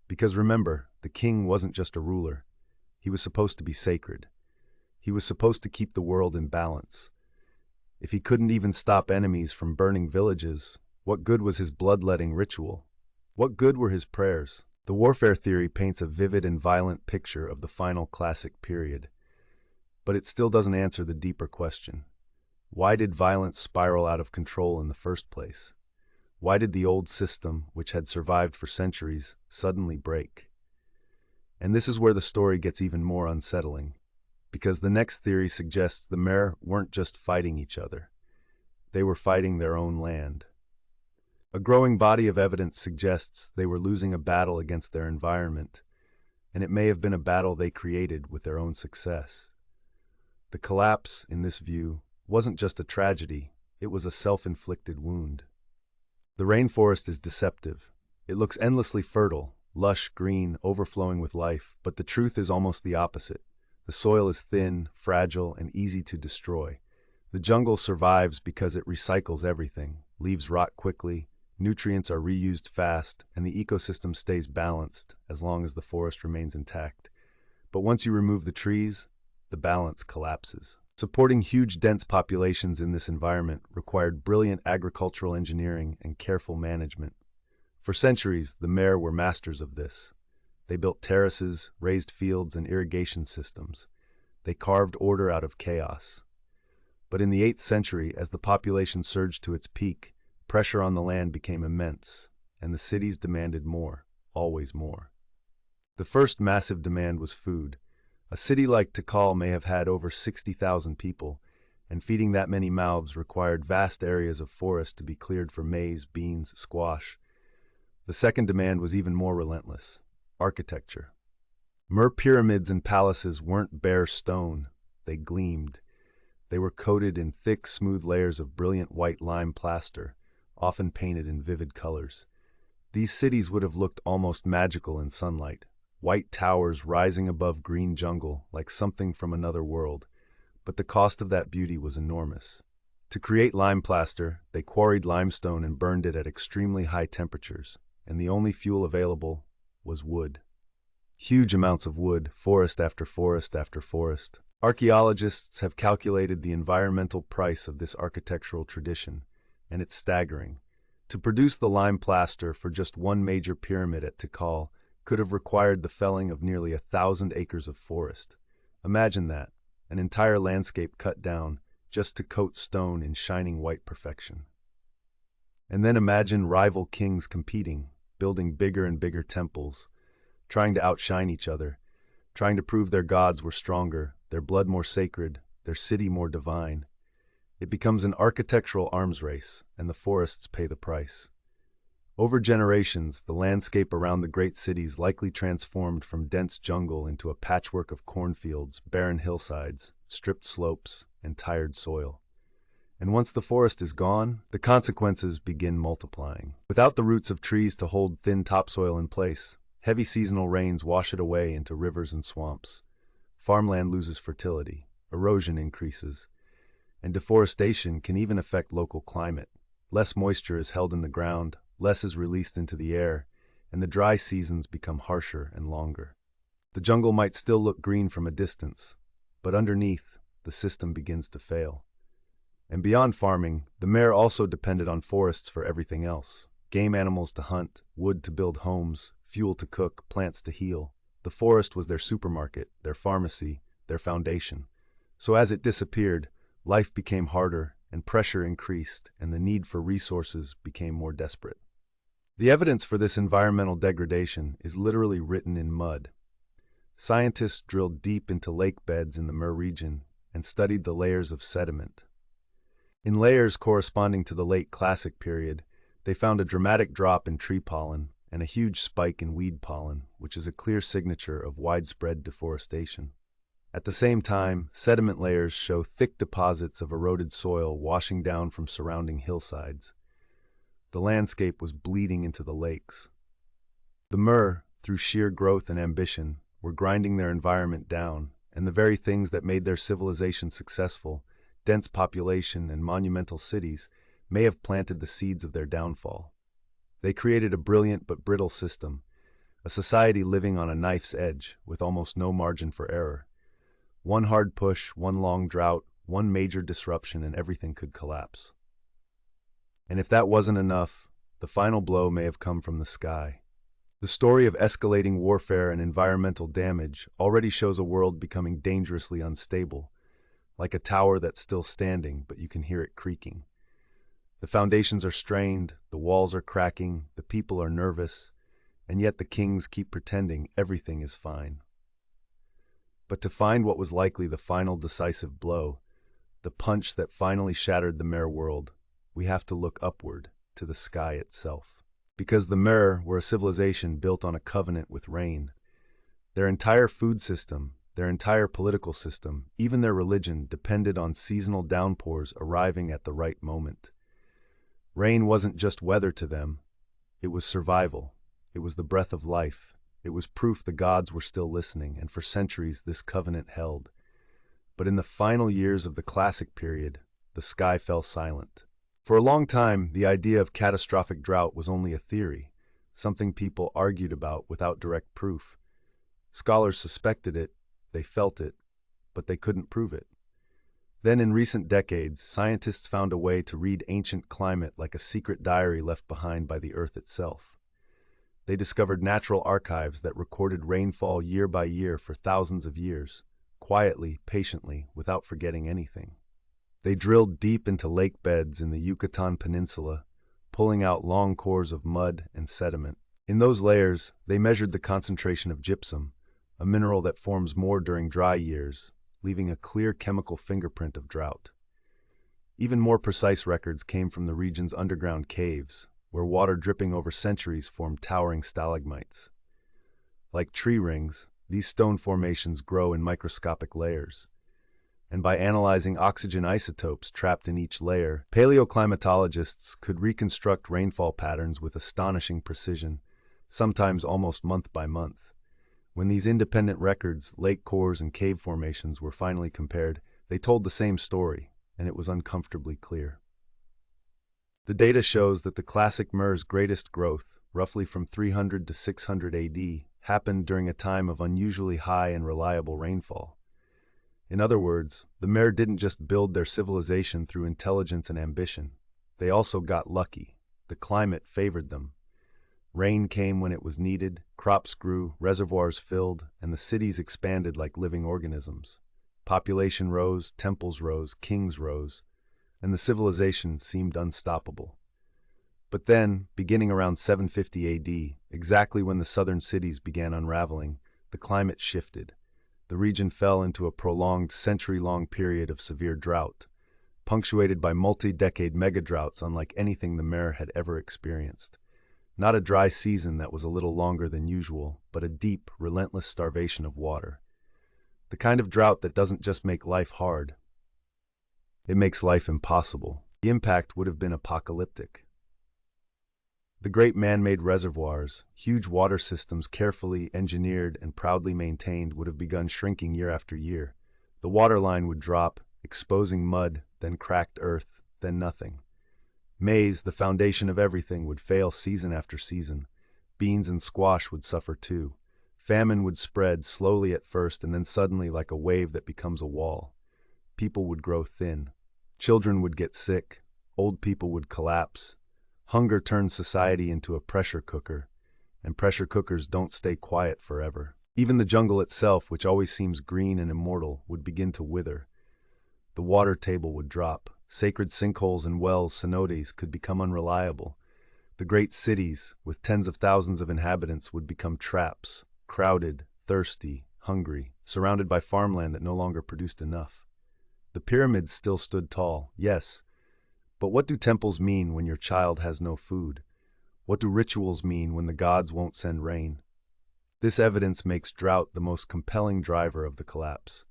Because remember, the king wasn't just a ruler. He was supposed to be sacred. He was supposed to keep the world in balance. If he couldn't even stop enemies from burning villages, what good was his bloodletting ritual? What good were his prayers? The warfare theory paints a vivid and violent picture of the final classic period. But it still doesn't answer the deeper question. Why did violence spiral out of control in the first place? Why did the old system, which had survived for centuries, suddenly break? And this is where the story gets even more unsettling, because the next theory suggests the Mer weren't just fighting each other. They were fighting their own land. A growing body of evidence suggests they were losing a battle against their environment, and it may have been a battle they created with their own success. The collapse, in this view, wasn't just a tragedy, it was a self-inflicted wound. The rainforest is deceptive. It looks endlessly fertile, lush, green, overflowing with life, but the truth is almost the opposite. The soil is thin, fragile, and easy to destroy. The jungle survives because it recycles everything. Leaves rot quickly, nutrients are reused fast, and the ecosystem stays balanced as long as the forest remains intact. But once you remove the trees, the balance collapses. Supporting huge dense populations in this environment required brilliant agricultural engineering and careful management. For centuries, the Mer were masters of this. They built terraces, raised fields, and irrigation systems. They carved order out of chaos. But in the 8th century, as the population surged to its peak, pressure on the land became immense, and the cities demanded more, always more. The first massive demand was food. A city like Tikal may have had over 60,000 people, and feeding that many mouths required vast areas of forest to be cleared for maize, beans, squash. The second demand was even more relentless: architecture. Mer pyramids and palaces weren't bare stone, they gleamed. They were coated in thick, smooth layers of brilliant white lime plaster, often painted in vivid colors. These cities would have looked almost magical in sunlight. White towers rising above green jungle like something from another world, but the cost of that beauty was enormous. To create lime plaster, they quarried limestone and burned it at extremely high temperatures, and the only fuel available was wood. Huge amounts of wood, forest after forest after forest. Archaeologists have calculated the environmental price of this architectural tradition, and it's staggering. To produce the lime plaster for just one major pyramid at Tikal could have required the felling of nearly 1,000 acres of forest. Imagine that, an entire landscape cut down just to coat stone in shining white perfection. And then imagine rival kings competing, building bigger and bigger temples, trying to outshine each other, trying to prove their gods were stronger, their blood more sacred, their city more divine. It becomes an architectural arms race, and the forests pay the price. Over generations, the landscape around the great cities likely transformed from dense jungle into a patchwork of cornfields, barren hillsides, stripped slopes, and tired soil. And once the forest is gone, the consequences begin multiplying. Without the roots of trees to hold thin topsoil in place, heavy seasonal rains wash it away into rivers and swamps. Farmland loses fertility, erosion increases, and deforestation can even affect local climate. Less moisture is held in the ground, less is released into the air, and the dry seasons become harsher and longer. The jungle might still look green from a distance, but underneath, the system begins to fail. And beyond farming, the mare also depended on forests for everything else. Game animals to hunt, wood to build homes, fuel to cook, plants to heal. The forest was their supermarket, their pharmacy, their foundation. So as it disappeared, life became harder, and pressure increased, and the need for resources became more desperate. The evidence for this environmental degradation is literally written in mud. Scientists drilled deep into lake beds in the Mur region and studied the layers of sediment. In layers corresponding to the late Classic period, they found a dramatic drop in tree pollen and a huge spike in weed pollen, which is a clear signature of widespread deforestation. At the same time, sediment layers show thick deposits of eroded soil washing down from surrounding hillsides. The landscape was bleeding into the lakes. The Mur, through sheer growth and ambition, were grinding their environment down, and the very things that made their civilization successful, dense population and monumental cities, may have planted the seeds of their downfall. They created a brilliant but brittle system, a society living on a knife's edge with almost no margin for error. One hard push, one long drought, one major disruption, and everything could collapse. And if that wasn't enough, the final blow may have come from the sky. The story of escalating warfare and environmental damage already shows a world becoming dangerously unstable, like a tower that's still standing, but you can hear it creaking. The foundations are strained, the walls are cracking, the people are nervous, and yet the kings keep pretending everything is fine. But to find what was likely the final decisive blow, the punch that finally shattered the Mare world, we have to look upward to the sky itself. Because the Mare were a civilization built on a covenant with rain. Their entire food system, their entire political system, even their religion depended on seasonal downpours arriving at the right moment. Rain wasn't just weather to them, it was survival, it was the breath of life, it was proof the gods were still listening, and for centuries this covenant held. But in the final years of the Classic period, the sky fell silent. For a long time, the idea of catastrophic drought was only a theory, something people argued about without direct proof. Scholars suspected it, they felt it, but they couldn't prove it. Then in recent decades, scientists found a way to read ancient climate like a secret diary left behind by the Earth itself. They discovered natural archives that recorded rainfall year by year for thousands of years, quietly, patiently, without forgetting anything. They drilled deep into lake beds in the Yucatan Peninsula, pulling out long cores of mud and sediment. In those layers, they measured the concentration of gypsum, a mineral that forms more during dry years, leaving a clear chemical fingerprint of drought. Even more precise records came from the region's underground caves, where water dripping over centuries formed towering stalagmites. Like tree rings, these stone formations grow in microscopic layers. And by analyzing oxygen isotopes trapped in each layer, paleoclimatologists could reconstruct rainfall patterns with astonishing precision, sometimes almost month by month. When these independent records, lake cores and cave formations, were finally compared, they told the same story, and it was uncomfortably clear. The data shows that the Classic Mur's greatest growth, roughly from 300 to 600 AD, happened during a time of unusually high and reliable rainfall. In other words, the Mare didn't just build their civilization through intelligence and ambition. They also got lucky. The climate favored them. Rain came when it was needed, crops grew, reservoirs filled, and the cities expanded like living organisms. Population rose, temples rose, kings rose, and the civilization seemed unstoppable. But then, beginning around 750 AD, exactly when the southern cities began unraveling, the climate shifted. The region fell into a prolonged, century-long period of severe drought, punctuated by multi-decade megadroughts unlike anything the Mare had ever experienced. Not a dry season that was a little longer than usual, but a deep, relentless starvation of water. The kind of drought that doesn't just make life hard, it makes life impossible. The impact would have been apocalyptic. The great man-made reservoirs, huge water systems carefully engineered and proudly maintained, would have begun shrinking year after year. The water line would drop, exposing mud, then cracked earth, then nothing. Maize, the foundation of everything, would fail season after season. Beans and squash would suffer too. Famine would spread slowly at first and then suddenly like a wave that becomes a wall. People would grow thin. Children would get sick. Old people would collapse. Hunger turned society into a pressure cooker, and pressure cookers don't stay quiet forever. Even the jungle itself, which always seems green and immortal, would begin to wither. The water table would drop. Sacred sinkholes and wells, cenotes, could become unreliable. The great cities, with tens of thousands of inhabitants, would become traps, crowded, thirsty, hungry, surrounded by farmland that no longer produced enough. The pyramids still stood tall, yes, but what do temples mean when your child has no food? What do rituals mean when the gods won't send rain? This evidence makes drought the most compelling driver of the collapse.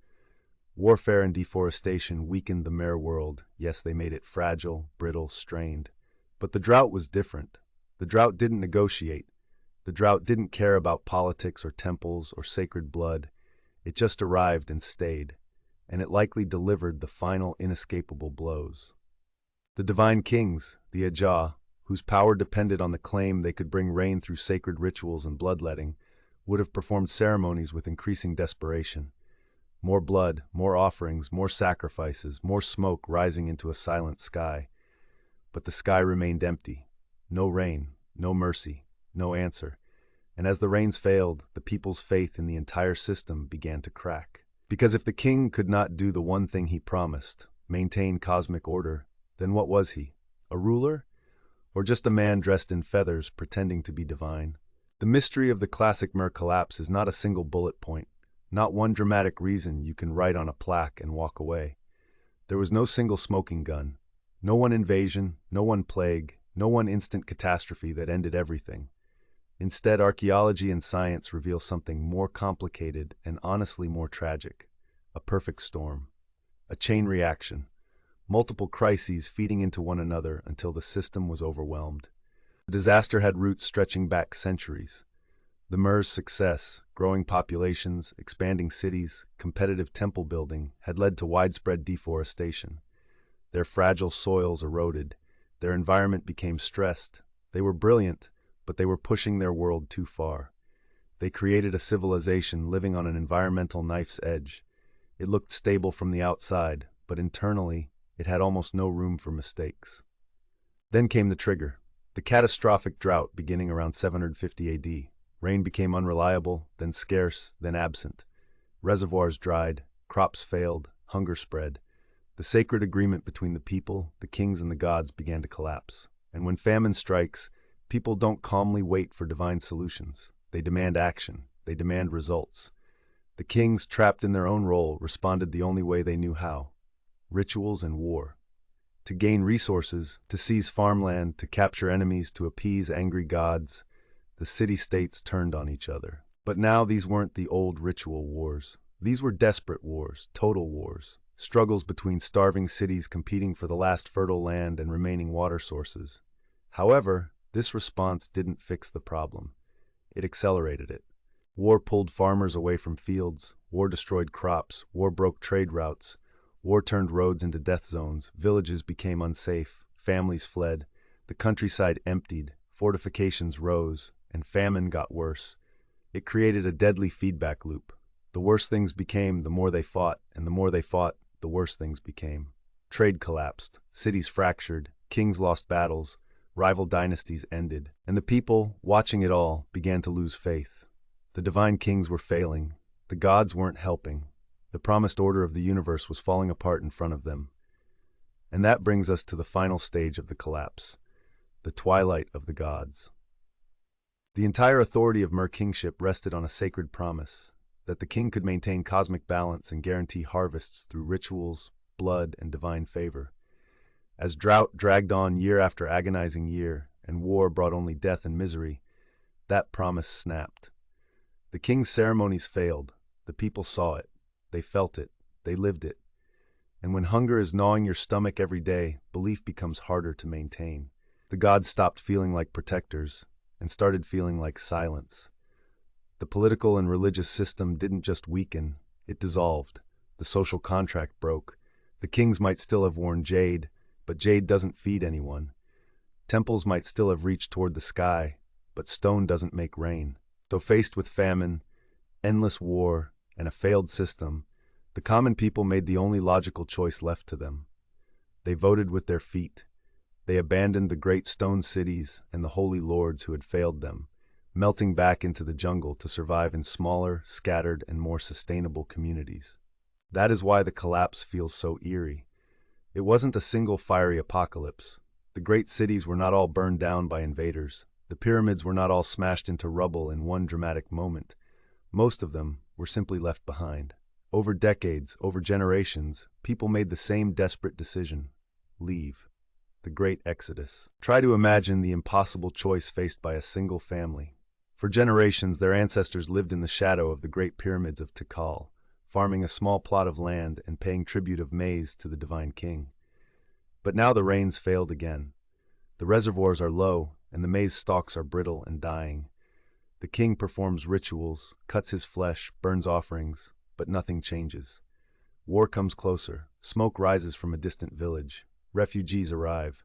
Warfare and deforestation weakened the mere world. Yes, they made it fragile, brittle, strained. But the drought was different. The drought didn't negotiate. The drought didn't care about politics or temples or sacred blood. It just arrived and stayed, and it likely delivered the final inescapable blows. The divine kings, the Ajah, whose power depended on the claim they could bring rain through sacred rituals and bloodletting, would have performed ceremonies with increasing desperation. More blood, more offerings, more sacrifices, more smoke rising into a silent sky. But the sky remained empty. No rain, no mercy, no answer. And as the rains failed, the people's faith in the entire system began to crack. Because if the king could not do the one thing he promised, maintain cosmic order, then what was he? A ruler? Or just a man dressed in feathers pretending to be divine? The mystery of the classic Mer collapse is not a single bullet point, not one dramatic reason you can write on a plaque and walk away. There was no single smoking gun, no one invasion, no one plague, no one instant catastrophe that ended everything. Instead, archaeology and science reveal something more complicated and honestly more tragic. A perfect storm. A chain reaction. Multiple crises feeding into one another until the system was overwhelmed. The disaster had roots stretching back centuries. The Mer's success, growing populations, expanding cities, competitive temple building, had led to widespread deforestation. Their fragile soils eroded. Their environment became stressed. They were brilliant, but they were pushing their world too far. They created a civilization living on an environmental knife's edge. It looked stable from the outside, but internally, it had almost no room for mistakes. Then came the trigger, the catastrophic drought beginning around 750 AD. Rain became unreliable, then scarce, then absent. Reservoirs dried, crops failed, hunger spread. The sacred agreement between the people, the kings and the gods began to collapse. And when famine strikes, people don't calmly wait for divine solutions. They demand action. They demand results. The kings, trapped in their own role, responded the only way they knew how: rituals and war. To gain resources, to seize farmland, to capture enemies, to appease angry gods, the city-states turned on each other. But now these weren't the old ritual wars. These were desperate wars, total wars, struggles between starving cities competing for the last fertile land and remaining water sources. However, this response didn't fix the problem. It accelerated it. War pulled farmers away from fields. War destroyed crops. War broke trade routes. War turned roads into death zones. Villages became unsafe. Families fled. The countryside emptied. Fortifications rose. And famine got worse. It created a deadly feedback loop. The worse things became, the more they fought. And the more they fought, the worse things became. Trade collapsed. Cities fractured. Kings lost battles. Rival dynasties ended, and the people, watching it all, began to lose faith. The divine kings were failing. The gods weren't helping. The promised order of the universe was falling apart in front of them. And that brings us to the final stage of the collapse, the twilight of the gods. The entire authority of Mer kingship rested on a sacred promise, that the king could maintain cosmic balance and guarantee harvests through rituals, blood, and divine favor. As drought dragged on year after agonizing year, and war brought only death and misery, that promise snapped. The king's ceremonies failed. The people saw it. They felt it. They lived it. And when hunger is gnawing your stomach every day, belief becomes harder to maintain. The gods stopped feeling like protectors and started feeling like silence. The political and religious system didn't just weaken, it dissolved. The social contract broke. The kings might still have worn jade, but jade doesn't feed anyone. Temples might still have reached toward the sky, but stone doesn't make rain. So faced with famine, endless war, and a failed system, the common people made the only logical choice left to them. They voted with their feet. They abandoned the great stone cities and the holy lords who had failed them, melting back into the jungle to survive in smaller, scattered, and more sustainable communities. That is why the collapse feels so eerie. It wasn't a single fiery apocalypse. The great cities were not all burned down by invaders. The pyramids were not all smashed into rubble in one dramatic moment. Most of them were simply left behind. Over decades, over generations, people made the same desperate decision: leave. The great exodus. Try to imagine the impossible choice faced by a single family. For generations, their ancestors lived in the shadow of the great pyramids of Tikal, farming a small plot of land and paying tribute of maize to the divine king. But now the rains failed again. The reservoirs are low, and the maize stalks are brittle and dying. The king performs rituals, cuts his flesh, burns offerings, but nothing changes. War comes closer. Smoke rises from a distant village. Refugees arrive.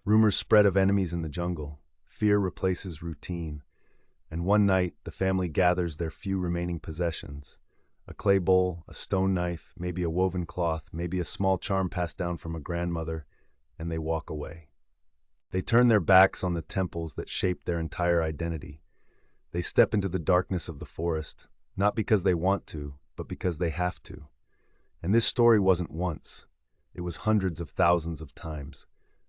Rumors spread of enemies in the jungle. Fear replaces routine. And one night, the family gathers their few remaining possessions: a clay bowl, a stone knife, maybe a woven cloth, maybe a small charm passed down from a grandmother, and they walk away. They turn their backs on the temples that shaped their entire identity. They step into the darkness of the forest, not because they want to, but because they have to. And this story wasn't once. It was hundreds of thousands of times.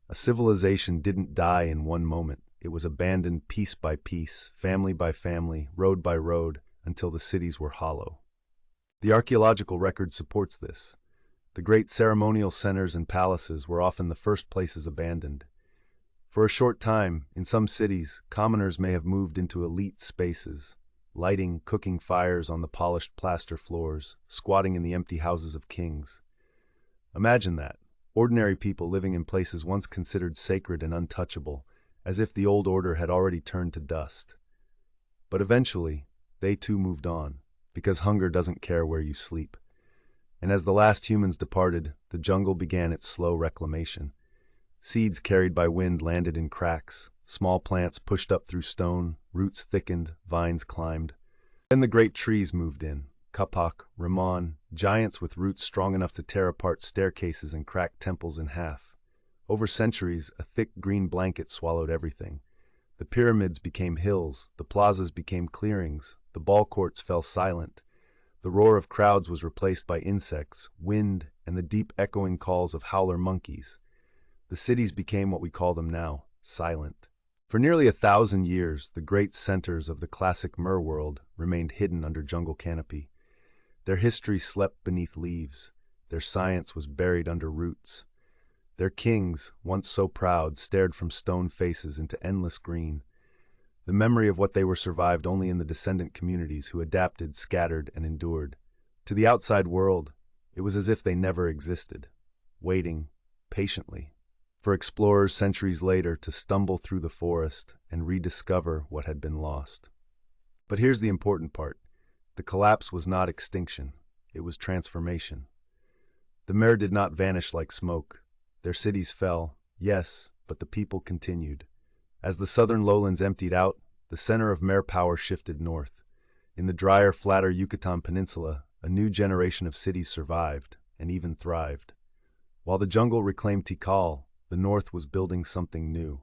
A civilization didn't die in one moment. It was abandoned piece by piece, family by family, road by road, until the cities were hollow. The archaeological record supports this. The great ceremonial centers and palaces were often the first places abandoned. For a short time, in some cities, commoners may have moved into elite spaces, lighting, cooking fires on the polished plaster floors, squatting in the empty houses of kings. Imagine that, ordinary people living in places once considered sacred and untouchable, as if the old order had already turned to dust. But eventually, they too moved on, because hunger doesn't care where you sleep. And as the last humans departed, the jungle began its slow reclamation. Seeds carried by wind landed in cracks, small plants pushed up through stone, roots thickened, vines climbed. Then the great trees moved in: kapak, ramon, giants with roots strong enough to tear apart staircases and crack temples in half. Over centuries, a thick green blanket swallowed everything. The pyramids became hills, the plazas became clearings, the ball courts fell silent. The roar of crowds was replaced by insects, wind, and the deep echoing calls of howler monkeys. The cities became what we call them now: silent. For nearly 1,000 years, the great centers of the classic Mer world remained hidden under jungle canopy. Their history slept beneath leaves. Their science was buried under roots. Their kings, once so proud, stared from stone faces into endless green. The memory of what they were survived only in the descendant communities who adapted, scattered, and endured. To the outside world, it was as if they never existed, waiting patiently for explorers centuries later to stumble through the forest and rediscover what had been lost. But here's the important part. The collapse was not extinction, it was transformation. The Mer did not vanish like smoke. Their cities fell, yes, but the people continued. As the southern lowlands emptied out, the center of Mer power shifted north. In the drier, flatter Yucatan Peninsula, a new generation of cities survived, and even thrived. While the jungle reclaimed Tikal, the north was building something new.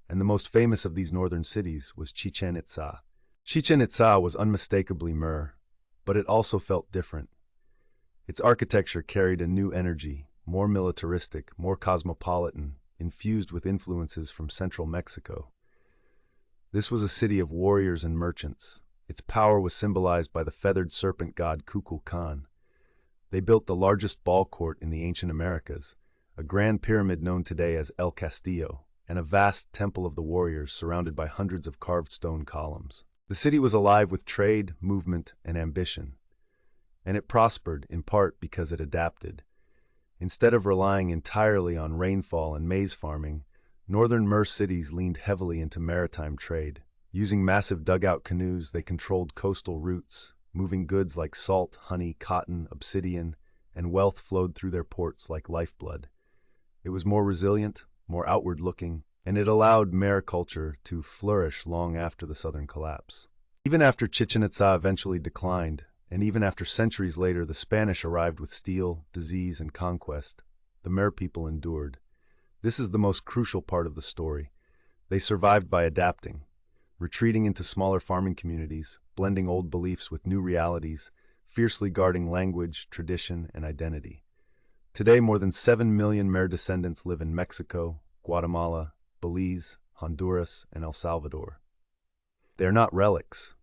And the most famous of these northern cities was Chichen Itza. Chichen Itza was unmistakably Mer, but it also felt different. Its architecture carried a new energy, more militaristic, more cosmopolitan, infused with influences from central Mexico. This was a city of warriors and merchants. Its power was symbolized by the feathered serpent god Kukulkan. They built the largest ball court in the ancient Americas, a grand pyramid known today as El Castillo, and a vast temple of the warriors surrounded by hundreds of carved stone columns. The city was alive with trade, movement, and ambition. And it prospered, in part because it adapted. Instead of relying entirely on rainfall and maize farming, northern Mer cities leaned heavily into maritime trade. Using massive dugout canoes, they controlled coastal routes, moving goods like salt, honey, cotton, obsidian, and wealth flowed through their ports like lifeblood. It was more resilient, more outward-looking, and it allowed Mer culture to flourish long after the southern collapse. Even after Chichen Itza eventually declined, and even after centuries later the Spanish arrived with steel, disease, and conquest, the Mer people endured. This is the most crucial part of the story. They survived by adapting, retreating into smaller farming communities, blending old beliefs with new realities, fiercely guarding language, tradition, and identity. Today, more than 7 million Mer descendants live in Mexico, Guatemala, Belize, Honduras, and El Salvador. They are not relics.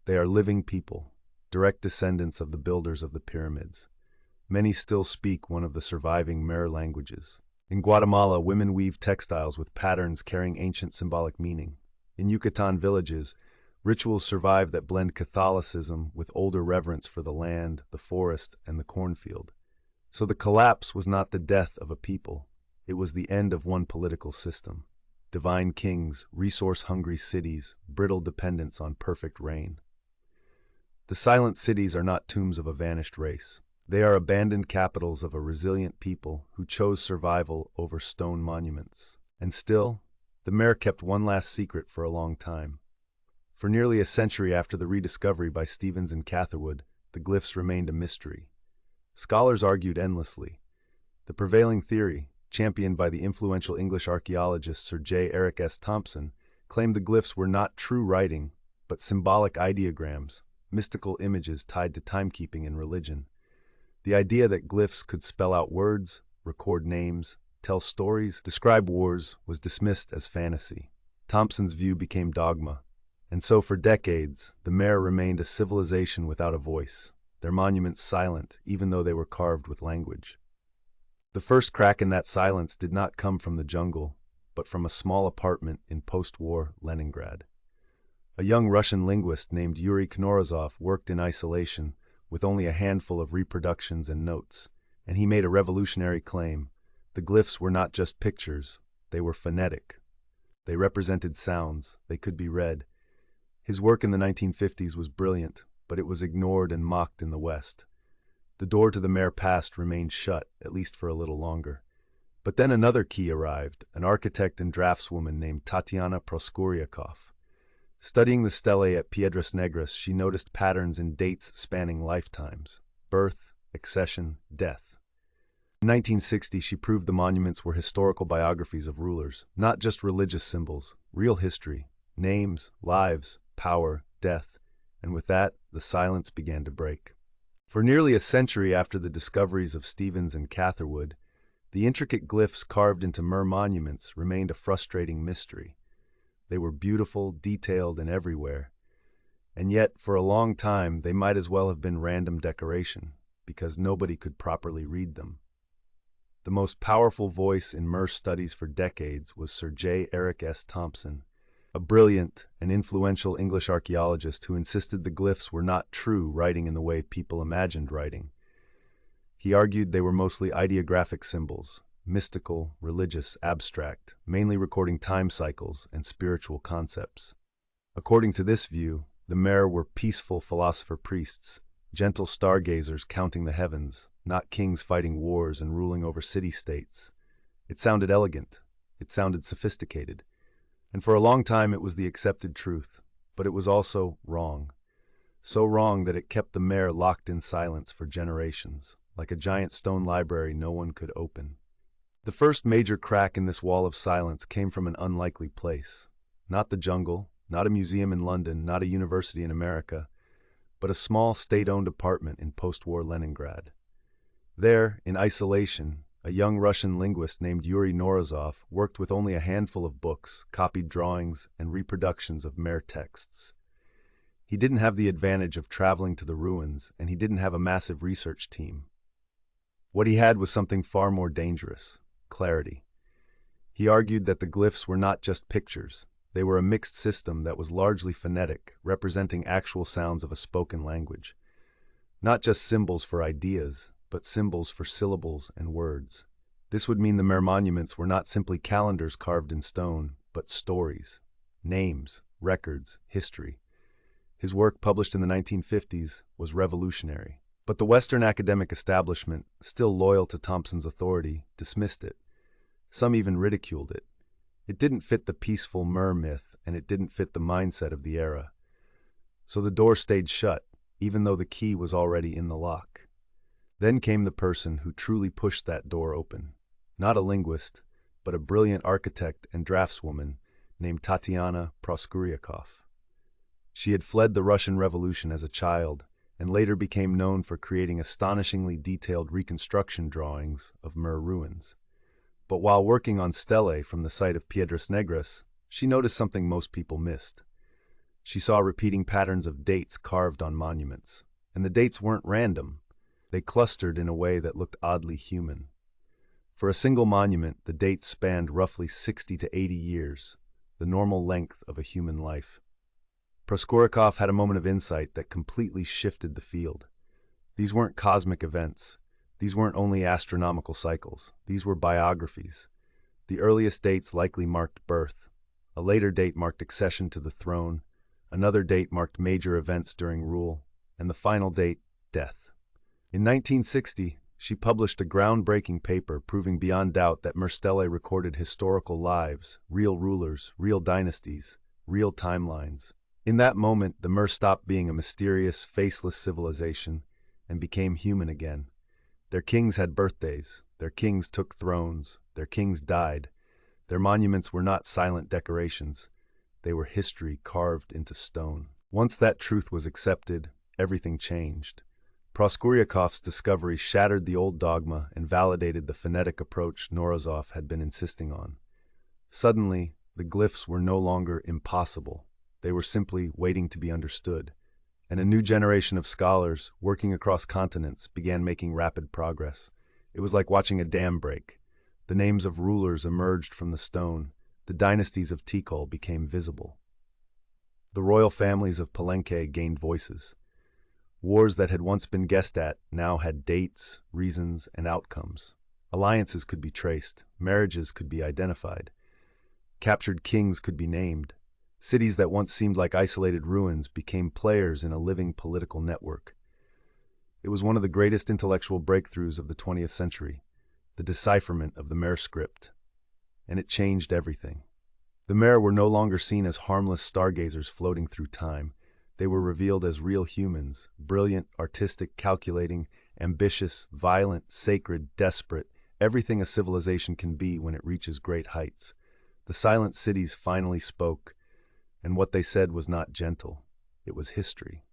They are living people, direct descendants of the builders of the pyramids. Many still speak one of the surviving Mer languages. In Guatemala, women weave textiles with patterns carrying ancient symbolic meaning. In Yucatan villages, rituals survive that blend Catholicism with older reverence for the land, the forest, and the cornfield. So the collapse was not the death of a people. It was the end of one political system. Divine kings, resource-hungry cities, brittle dependence on perfect rain. The silent cities are not tombs of a vanished race. They are abandoned capitals of a resilient people who chose survival over stone monuments. And still, the Mer kept one last secret for a long time. For nearly a century after the rediscovery by Stevens and Catherwood, the glyphs remained a mystery. Scholars argued endlessly. The prevailing theory, championed by the influential English archaeologist Sir J. Eric S. Thompson, claimed the glyphs were not true writing, but symbolic ideograms, mystical images tied to timekeeping and religion. The idea that glyphs could spell out words, record names, tell stories, describe wars was dismissed as fantasy. Thompson's view became dogma, and so for decades, the Mer remained a civilization without a voice, their monuments silent even though they were carved with language. The first crack in that silence did not come from the jungle, but from a small apartment in post-war Leningrad. A young Russian linguist named Yuri Knorozov worked in isolation, with only a handful of reproductions and notes, and he made a revolutionary claim. The glyphs were not just pictures, they were phonetic. They represented sounds, they could be read. His work in the 1950s was brilliant, but it was ignored and mocked in the West. The door to the Mer past remained shut, at least for a little longer. But then another key arrived, an architect and draftswoman named Tatiana Proskouriakov. Studying the stelae at Piedras Negras, she noticed patterns in dates spanning lifetimes: birth, accession, death. In 1960, she proved the monuments were historical biographies of rulers, not just religious symbols, real history, names, lives, power, death, and with that, the silence began to break. For nearly a century after the discoveries of Stevens and Catherwood, the intricate glyphs carved into Mer monuments remained a frustrating mystery. They were beautiful, detailed, and everywhere. And yet, for a long time, they might as well have been random decoration, because nobody could properly read them. The most powerful voice in Mer studies for decades was Sir J. Eric S. Thompson, a brilliant and influential English archaeologist who insisted the glyphs were not true writing in the way people imagined writing. He argued they were mostly ideographic symbols, mystical, religious, abstract, mainly recording time cycles and spiritual concepts. According to this view, the Mer were peaceful philosopher-priests, gentle stargazers counting the heavens, not kings fighting wars and ruling over city-states. It sounded elegant. It sounded sophisticated. And for a long time it was the accepted truth, but it was also wrong. So wrong that it kept the Mer locked in silence for generations, like a giant stone library no one could open. The first major crack in this wall of silence came from an unlikely place. Not the jungle, not a museum in London, not a university in America, but a small state-owned apartment in post-war Leningrad. There, in isolation, a young Russian linguist named Yuri Knorozov worked with only a handful of books, copied drawings, and reproductions of Mer texts. He didn't have the advantage of traveling to the ruins, and he didn't have a massive research team. What he had was something far more dangerous: clarity. He argued that the glyphs were not just pictures. They were a mixed system that was largely phonetic, representing actual sounds of a spoken language. Not just symbols for ideas, but symbols for syllables and words. This would mean the Mer monuments were not simply calendars carved in stone, but stories, names, records, history. His work, published in the 1950s, was revolutionary. But the Western academic establishment, still loyal to Thompson's authority, dismissed it. Some even ridiculed it. It didn't fit the peaceful Mer myth, and it didn't fit the mindset of the era. So the door stayed shut, even though the key was already in the lock. Then came the person who truly pushed that door open. Not a linguist, but a brilliant architect and draftswoman named Tatiana Proskuryakov. She had fled the Russian Revolution as a child and later became known for creating astonishingly detailed reconstruction drawings of Mir ruins. But while working on stelae from the site of Piedras Negras, she noticed something most people missed. She saw repeating patterns of dates carved on monuments, and the dates weren't random. They clustered in a way that looked oddly human. For a single monument, the dates spanned roughly 60 to 80 years, the normal length of a human life. Proskuryakov had a moment of insight that completely shifted the field. These weren't cosmic events. These weren't only astronomical cycles. These were biographies. The earliest dates likely marked birth. A later date marked accession to the throne. Another date marked major events during rule. And the final date, death. In 1960, she published a groundbreaking paper proving beyond doubt that Mir stelae recorded historical lives, real rulers, real dynasties, real timelines. In that moment, the Mir stopped being a mysterious, faceless civilization and became human again. Their kings had birthdays, their kings took thrones, their kings died. Their monuments were not silent decorations. They were history carved into stone. Once that truth was accepted, everything changed. Proskuryakov's discovery shattered the old dogma and validated the phonetic approach Morozov had been insisting on. Suddenly, the glyphs were no longer impossible. They were simply waiting to be understood. And a new generation of scholars, working across continents, began making rapid progress. It was like watching a dam break. The names of rulers emerged from the stone. The dynasties of Tikal became visible. The royal families of Palenque gained voices. Wars that had once been guessed at now had dates, reasons, and outcomes. Alliances could be traced. Marriages could be identified. Captured kings could be named. Cities that once seemed like isolated ruins became players in a living political network. It was one of the greatest intellectual breakthroughs of the 20th century, the decipherment of the Mer script. And it changed everything. The Mer were no longer seen as harmless stargazers floating through time. They were revealed as real humans, brilliant, artistic, calculating, ambitious, violent, sacred, desperate, everything a civilization can be when it reaches great heights. The silent cities finally spoke, and what they said was not gentle. It was history.